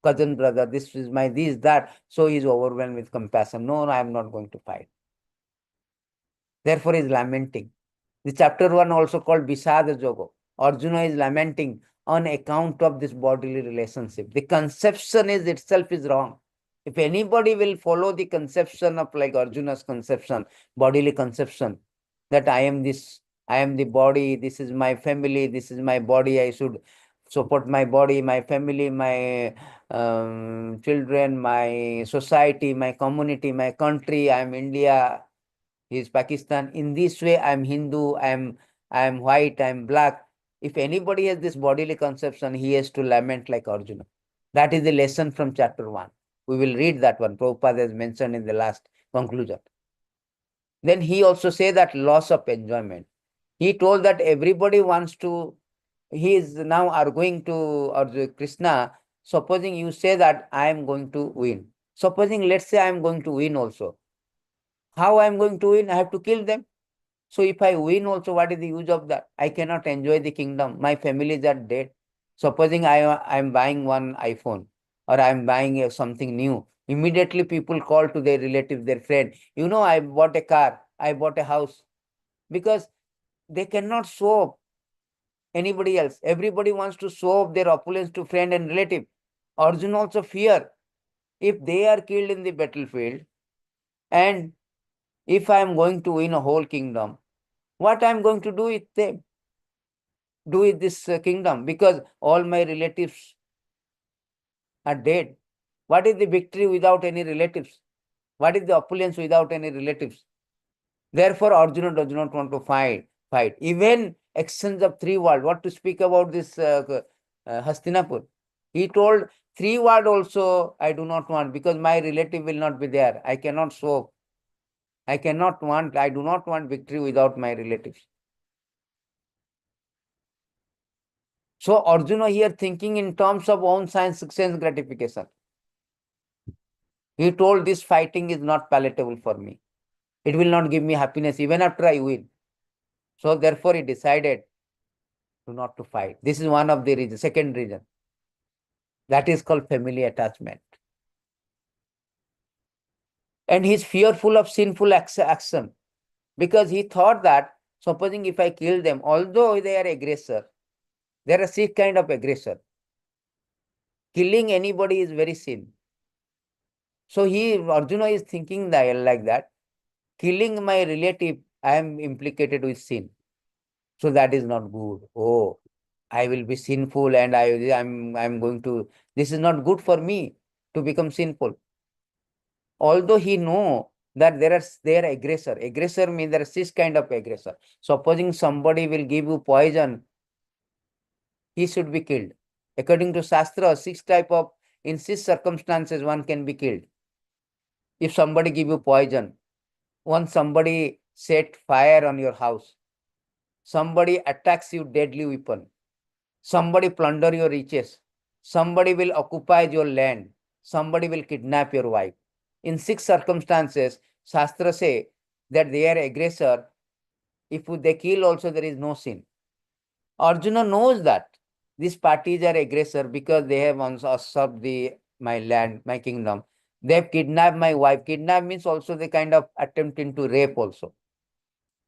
cousin brother, this is my this, that. So he is overwhelmed with compassion. No, I am not going to fight. Therefore, he is lamenting. The chapter 1 also called Visada Jogo. Arjuna is lamenting on account of this bodily relationship. The conception is itself is wrong. If anybody will follow the conception of like Arjuna's conception, bodily conception, that I am this, I am the body, this is my family, this is my body, I should support my body, my family, my children, my society, my community, my country, I am India, he is Pakistan. In this way, I am Hindu, I am white, I am black. If anybody has this bodily conception, he has to lament like Arjuna. That is the lesson from chapter 1. We will read that one. Prabhupada has mentioned in the last conclusion. Then he also say that loss of enjoyment. He told that everybody wants to, he is now arguing to Krishna, supposing you say that I am going to win. Supposing, let's say I am going to win also. How I am going to win? I have to kill them. So if I win also, what is the use of that? I cannot enjoy the kingdom. My families are dead. Supposing I am buying one iPhone, or I am buying something new. Immediately people call to their relatives, their friend. I bought a car. I bought a house. Because they cannot show anybody else. Everybody wants to show off their opulence to friend and relative. Arjuna also fear. If they are killed in the battlefield, and if I am going to win a whole kingdom, what I am going to do with them? Do with this kingdom? Because all my relatives are dead. What is the victory without any relatives? What is the opulence without any relatives? Therefore, Arjuna does not want to fight. Even exchange of 3 words. What to speak about this Hastinapur? He told 3 words also I do not want, because my relative will not be there. I cannot show. I do not want victory without my relatives. So Arjuna here thinking in terms of own sense gratification. He told this fighting is not palatable for me. It will not give me happiness even after I win. So therefore he decided not to fight. This is one of the reasons. Second reason. That is called family attachment. And he is fearful of sinful action, because he thought that supposing if I kill them, although they are aggressor, they are a sick kind of aggressor. Killing anybody is very sin. So Arjuna is thinking like that. Killing my relative, I am implicated with sin. So that is not good. Oh, I will be sinful, and I'm going to, this is not good for me to become sinful. Although he know that they are aggressor. Aggressor means there is this kind of aggressor. Supposing somebody will give you poison, he should be killed. According to Shastra, in 6 circumstances one can be killed. If somebody give you poison, once somebody set fire on your house, somebody attacks you deadly weapon, somebody plunder your riches, somebody will occupy your land, somebody will kidnap your wife. In 6 circumstances, Shastra say that they are aggressor. If they kill also, there is no sin. Arjuna knows that these parties are aggressor because they have usurped my land, my kingdom. They have kidnapped my wife. Kidnap means also the kind of attempt into rape also.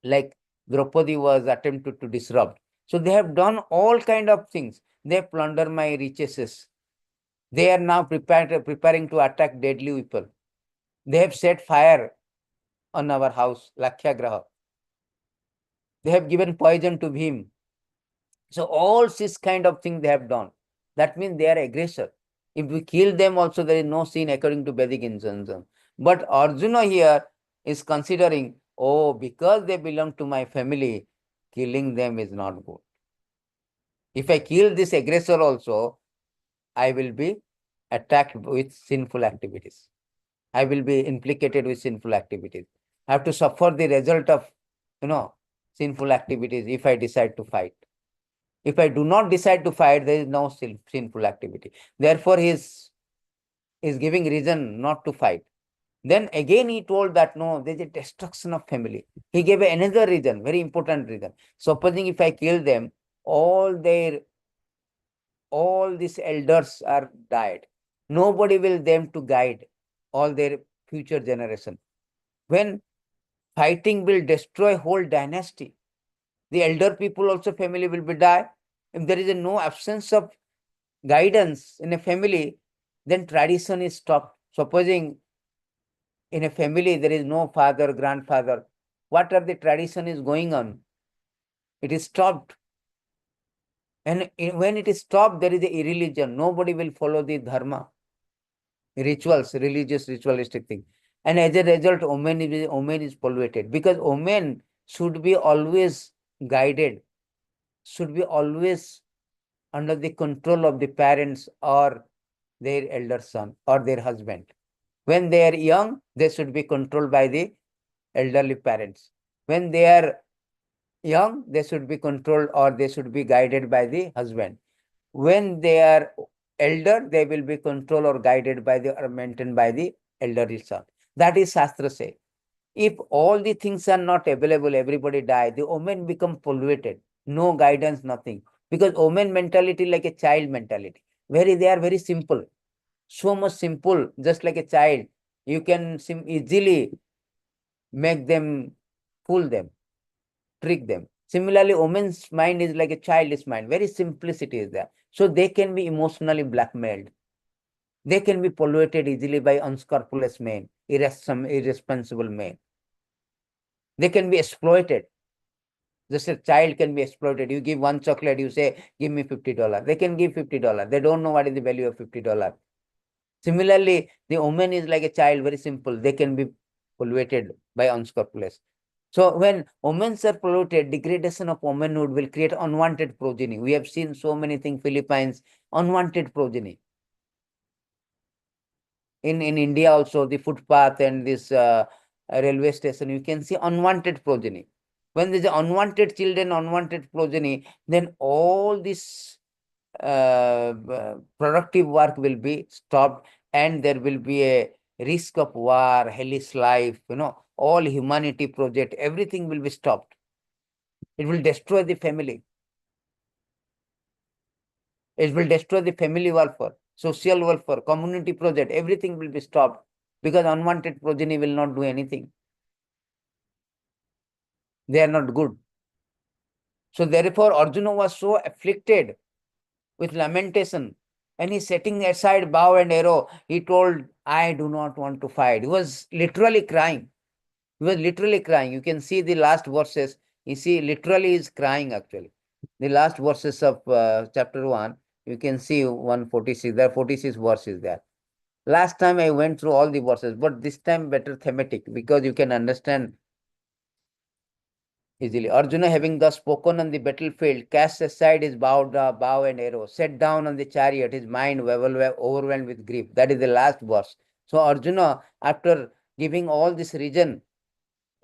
Like Draupadi was attempted to disrupt. So they have done all kind of things. They plunder my riches. They are now preparing to attack deadly weapon. They have set fire on our house, Lakshya Graha. They have given poison to Bhim. So all this kind of thing they have done. That means they are aggressor. If we kill them also, there is no sin according to Vedic injunctions. But Arjuna here is considering, oh, because they belong to my family, killing them is not good. If I kill this aggressor also, I will be attacked with sinful activities. I will be implicated with sinful activities. I have to suffer the result of, sinful activities if I decide to fight. If I do not decide to fight, there is no sinful activity. Therefore, he is giving reason not to fight. Then again he told that no, there is a destruction of family. He gave another reason, very important reason. Supposing if I kill them, all these elders are died. Nobody will them to guide all their future generation. When fighting will destroy whole dynasty, the elder people also family will be die. If there is no absence of guidance in a family, then tradition is stopped. Supposing in a family there is no father, grandfather, what are the tradition is going on? It is stopped. And when it is stopped, there is a irreligion. Nobody will follow the dharma, rituals, religious, ritualistic thing. And as a result, woman is polluted, because women should be always guided, should be always under the control of the parents or their elder son or their husband. When they are young, they should be controlled by the elderly parents. When they are young, they should be controlled or they should be guided by the husband. When they are elder, they will be controlled or guided by the, or maintained by the elder itself. That is Shastra say. If all the things are not available, everybody die, the women become polluted, no guidance, nothing. Because women mentality like a child mentality. They are very simple. So much simple, just like a child. You can easily make them, fool them, trick them. Similarly, women's mind is like a childish mind. Very simplicity is there. So they can be emotionally blackmailed. They can be polluted easily by unscrupulous men, irresponsible men. They can be exploited. Just a child can be exploited. You give one chocolate, you say, give me $50. They can give $50. They don't know what is the value of $50. Similarly, the woman is like a child, very simple. They can be polluted by unscrupulous. So when women are polluted, degradation of womanhood will create unwanted progeny. We have seen so many things, Philippines, unwanted progeny. In India also, the footpath and this railway station, you can see unwanted progeny. When there is unwanted children, unwanted progeny, then all this productive work will be stopped, and there will be a risk of war, hellish life, all humanity project, everything will be stopped. It will destroy the family. It will destroy the family welfare, social welfare, community project, everything will be stopped because unwanted progeny will not do anything. They are not good. So therefore, Arjuna was so afflicted with lamentation, and he setting aside bow and arrow. He told, I do not want to fight. He was literally crying. He was literally crying. You can see the last verses. You see, literally is crying actually. The last verses of chapter 1, you can see 146. There are 46 verses there. Last time I went through all the verses, but this time better thematic because you can understand easily. Arjuna, having thus spoken on the battlefield, cast aside his bow and arrow, sat down on the chariot, his mind overwhelmed with grief. That is the last verse. So Arjuna, after giving all this reason,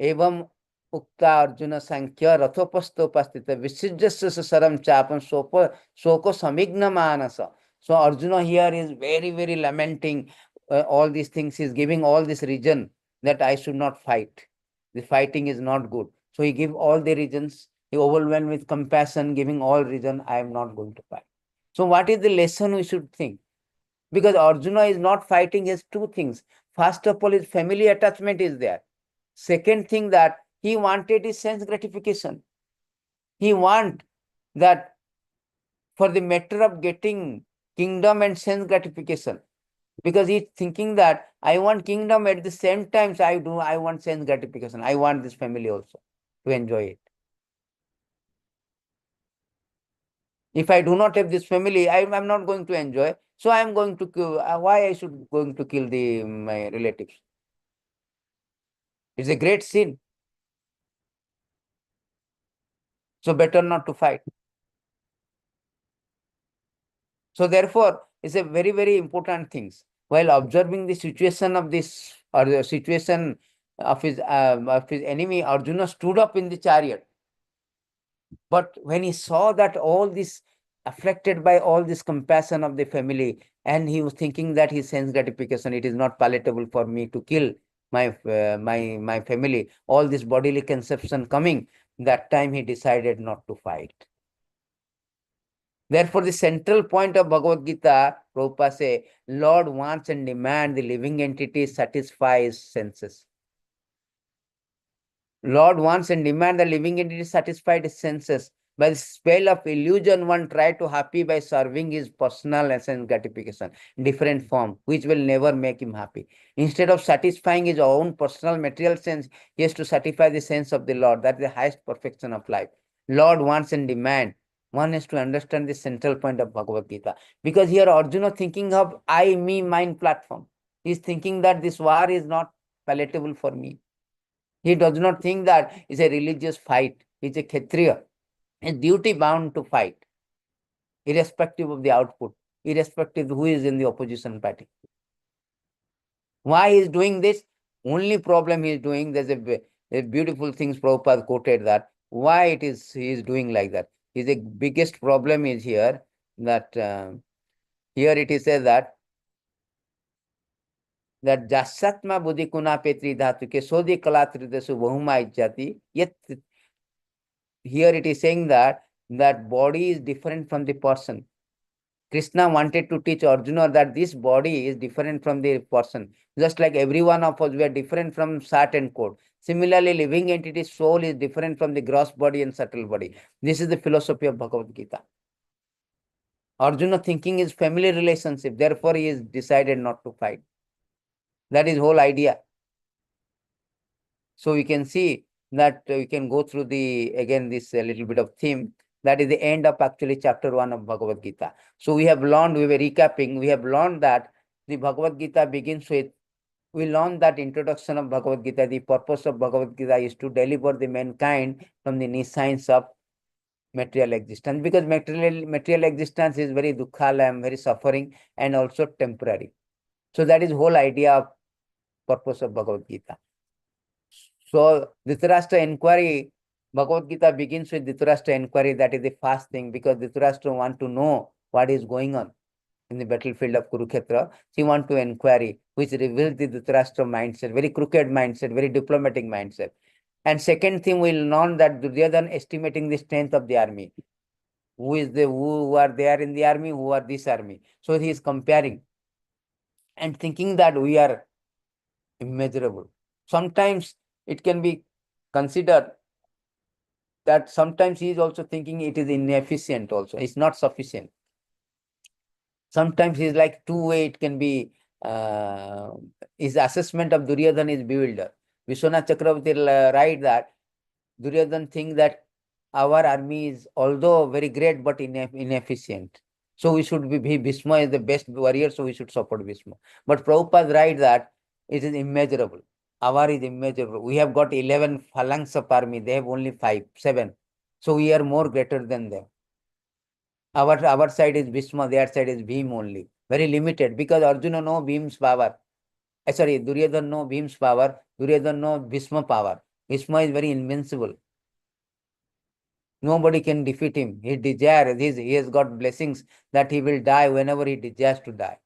evam ukta Arjuna sankhya rathopastopastita visijjasya saram chapam soko samigna manasa. So Arjuna here is very, very lamenting all these things. He is giving all this reason that I should not fight. The fighting is not good. So he give all the reasons. He overwhelmed with compassion, giving all reason, I am not going to fight. So what is the lesson we should think? Because Arjuna is not fighting his two things. First of all, his family attachment is there. Second thing that he wanted is sense gratification. He want that for the matter of getting kingdom and sense gratification. Because he's thinking that I want kingdom at the same time, so I want sense gratification. I want this family also to enjoy it. If I do not have this family, I'm not going to enjoy. So I'm going to kill. Why I should going to kill my relatives? It's a great sin. So better not to fight. So therefore, it's a very, very important things. While observing the situation of this, or the situation of his enemy, Arjuna stood up in the chariot. But when he saw that all this affected by all this compassion of the family, and he was thinking that his sense gratification, it is not palatable for me to kill my my family, all this bodily conception coming, that time he decided not to fight. Therefore, the central point of Bhagavad Gita, Prabhupada say, Lord wants and demands the living entity satisfy his senses. Lord wants and demands the living entity satisfy his senses. By the spell of illusion, one try to happy by serving his personal sense gratification, different form, which will never make him happy. Instead of satisfying his own personal material sense, he has to satisfy the sense of the Lord. That is the highest perfection of life. Lord wants and demands. One has to understand the central point of Bhagavad Gita. Because here Arjuna thinking of I, me, mine platform. He is thinking that this war is not palatable for me. He does not think that it's a religious fight. He's a Kshatriya. He's duty bound to fight, irrespective of the output, irrespective of who is in the opposition party. Why he is doing this? Only problem he is doing, there's a beautiful things Prabhupada quoted that, why he is doing like that. The biggest problem is here that Here it is said that Jasatma buddhi kuna petri dhatu ke sodi kalatridasu bahuma ijjati. Yet here it is saying that body is different from the person. Krishna wanted to teach Arjuna that this body is different from the person. Just like every one of us, we are different from sat and code. Similarly, living entity soul is different from the gross body and subtle body. This is the philosophy of Bhagavad Gita. Arjuna thinking is family relationship. Therefore, he is decided not to fight. That is whole idea. So we can see that we can go through again this little bit of theme. That is the end of actually chapter 1 of Bhagavad Gita. So we have learned, we were recapping, we have learned that the Bhagavad Gita begins with, we learned that introduction of Bhagavad Gita, the purpose of Bhagavad Gita is to deliver the mankind from the nescience of material existence, because material existence is very dukkhalayam, very suffering and also temporary. So that is whole idea of purpose of Bhagavad Gita. So Dhritarashtra inquiry, Bhagavad Gita begins with Dhritarashtra inquiry. That is the first thing, because Dhritarashtra want to know what is going on in the battlefield of Kurukshetra. She want to inquiry, which reveals the Dhritarashtra mindset, very crooked mindset, very diplomatic mindset. And second thing, we will learn that Duryodhana estimating the strength of the army. Who are there in the army, who are this army. So he is comparing and thinking that we are immeasurable. Sometimes it can be considered that sometimes he is also thinking it is inefficient also. It's not sufficient. Sometimes he is like two-way, it can be, his assessment of Duryodhana is bewildered. Vishwanath Chakravarti write that Duryodhana think that our army is although very great but inefficient. So we should be Bhishma is the best warrior, so we should support Bhishma. But Prabhupada write that it is immeasurable. Our is immeasurable. We have got 11 phalanx of army. They have only 5, 7. So we are more greater than them. Our side is Bhishma, their side is Bhim only. Very limited, because Arjuna know Bhim's power. Sorry, Duryodhana know Bhim's power. Duryodhana know Bhishma power. Bhishma is very invincible. Nobody can defeat him. He desires, he has got blessings that he will die whenever he desires to die.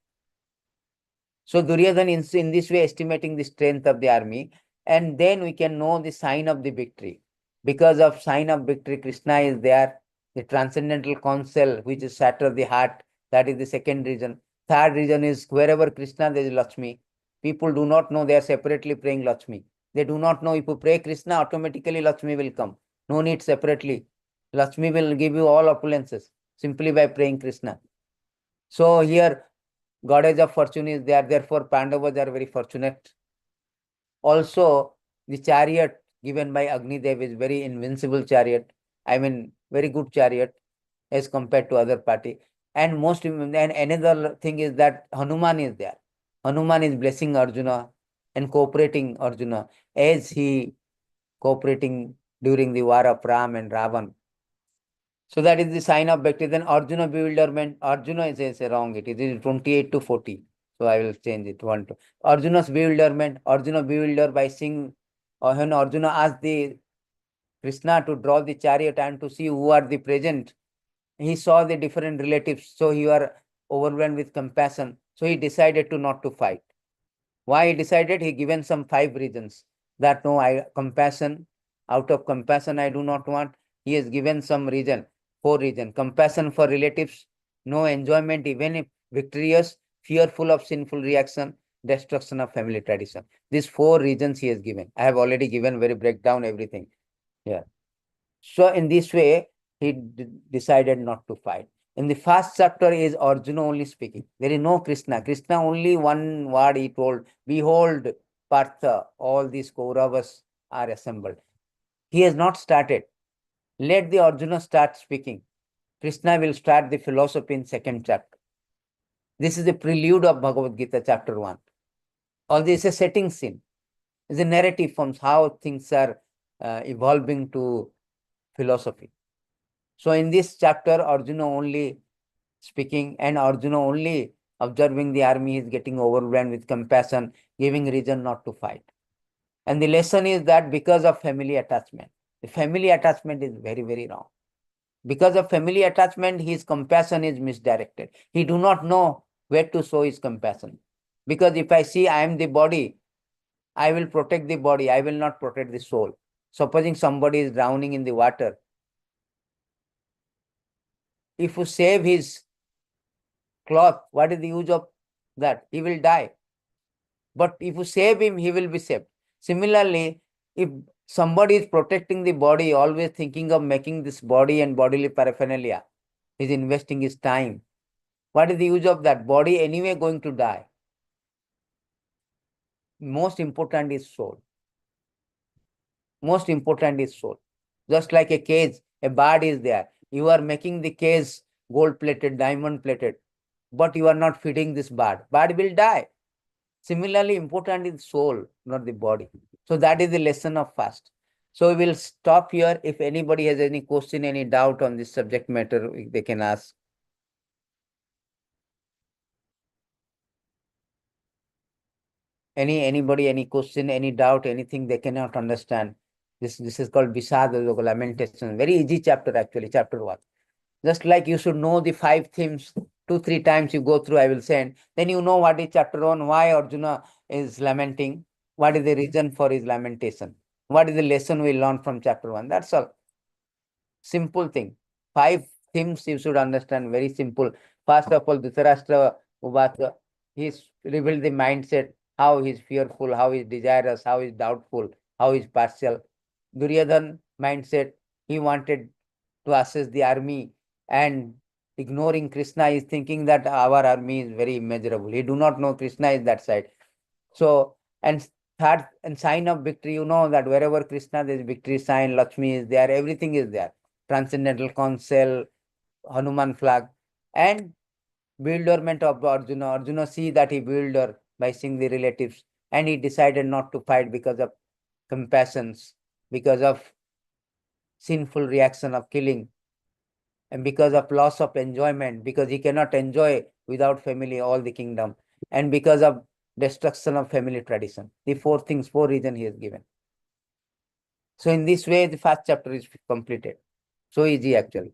So Duryodhana in this way estimating the strength of the army, and then we can know the sign of the victory. Because of sign of victory, Krishna is there. The transcendental counsel, which is shatter the heart, that is the second reason. Third reason is wherever Krishna, there is Lakshmi. People do not know they are separately praying Lakshmi. They do not know if you pray Krishna, automatically Lakshmi will come. No need separately. Lakshmi will give you all opulences simply by praying Krishna. So here, goddess of fortune is there, therefore Pandavas are very fortunate. Also, the chariot given by Agnidev is very invincible chariot. I mean, very good chariot as compared to other party. And another thing is that Hanuman is there. Hanuman is blessing Arjuna and cooperating Arjuna as he cooperating during the war of Ram and Ravan. So that is the sign of Bhakti. Then Arjuna bewilderment. Arjuna is wrong. It is 28 to 40. So I will change it. Arjuna's bewilderment. Arjuna bewildered by seeing, when Arjuna asked the Krishna to draw the chariot and to see who are the present, he saw the different relatives. So he was overwhelmed with compassion. So he decided to not to fight. Why he decided? He given some 5 reasons. That no, compassion. Out of compassion, I do not want. He has given some reason. 4 reasons. Compassion for relatives, no enjoyment even if victorious, fearful of sinful reaction, destruction of family tradition. These 4 reasons he has given. I have already given very breakdown everything. Yeah. So in this way, he decided not to fight. In the first chapter is Arjuna only speaking. There is no Krishna. Krishna only one word he told, behold, Partha, all these Kauravas are assembled. He has not started. Let the Arjuna start speaking. Krishna will start the philosophy in second chapter. This is the prelude of Bhagavad Gita, chapter 1. All this is a setting scene. It's a narrative from how things are evolving to philosophy. So in this chapter, Arjuna only speaking and Arjuna only observing the army is getting overwhelmed with compassion, giving reason not to fight. And the lesson is that because of family attachment. The family attachment is very, very wrong. Because of family attachment, his compassion is misdirected. He do not know where to show his compassion. Because if I see I am the body, I will protect the body, I will not protect the soul. Supposing somebody is drowning in the water, if you save his cloth, what is the use of that? He will die. But if you save him, he will be saved. Similarly, if somebody is protecting the body, always thinking of making this body and bodily paraphernalia, is investing his time. What is the use of that? Body anyway going to die. Most important is soul. Most important is soul. Just like a cage, a bird is there. You are making the cage gold plated, diamond plated, but you are not feeding this bird. Bird will die. Similarly, important is soul, not the body. So that is the lesson of fast. So we will stop here. If anybody has any question, any doubt on this subject matter, they can ask. Anybody, any question, any doubt, anything they cannot understand. This is called Visada lamentation. Very easy chapter actually, chapter 1. Just like you should know the 5 themes 2-3 times you go through, I will say, then you know what is chapter 1, why Arjuna is lamenting, what is the reason for his lamentation, what is the lesson we learn from chapter 1. That's all. Simple thing. 5 themes you should understand, very simple. First of all, Dhritarashtra Uvatha, he's revealed the mindset, how he's fearful, how he's desirous, how he's doubtful, how he's partial. Duryodhan mindset, he wanted to assess the army and ignoring Krishna is thinking that our army is very immeasurable. He do not know Krishna is that side. So, and third, and sign of victory, you know that wherever Krishna, there is victory sign, Lakshmi is there, everything is there. Transcendental council, Hanuman flag, and bewilderment of Arjuna. Arjuna see that he bewildered by seeing the relatives, and he decided not to fight because of compassions, because of sinful reaction of killing, and because of loss of enjoyment, because he cannot enjoy without family all the kingdom, and because of destruction of family tradition. The 4 things, 4 reasons he has given. So in this way, the first chapter is completed. So easy actually.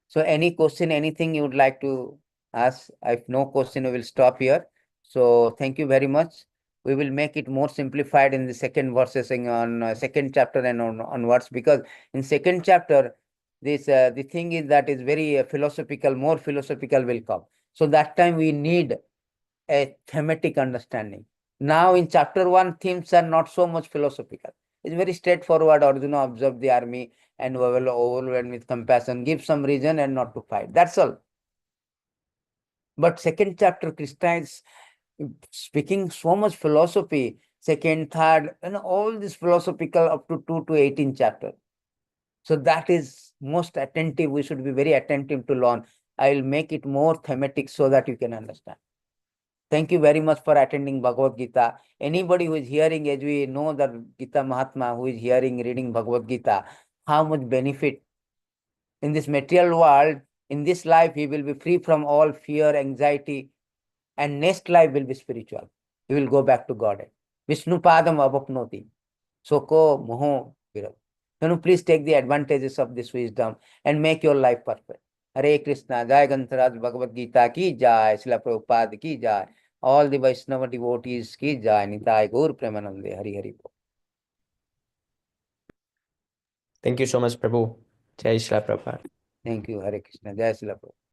So any question, anything you would like to ask? If no question, we will stop here. So thank you very much. We will make it more simplified in the second verses on second chapter and onwards, because in second chapter, this the thing is that is very philosophical, more philosophical will come. So that time we need a thematic understanding. Now in chapter 1, themes are not so much philosophical. It's very straightforward. Arjuna observed the army and overwhelmed with compassion, give some reason and not to fight. That's all. But second chapter, Krishna is speaking so much philosophy, second, third, and all this philosophical up to 2 to 18 chapter. So that is most attentive. We should be very attentive to learn. I will make it more thematic so that you can understand. Thank you very much for attending Bhagavad Gita. Anybody who is hearing, as we know that Gita Mahatma, who is hearing, reading Bhagavad Gita, how much benefit in this material world, in this life, he will be free from all fear, anxiety, and next life will be spiritual. He will go back to God. Vishnu Padam Avapnoti. Soko Moho Virav. Please take the advantages of this wisdom and make your life perfect. Hare Krishna, Jai Gantharaj Bhagavad Gita ki Jai, Srila Prabhupada ki Jai, all the Vaishnava devotees ki Jai, Nitai Gaur Premanande, Hari Hari. Thank you so much, Prabhu. Jai Shri Prabhupada. Thank you, Hare Krishna, Jai Srila Prabhupada.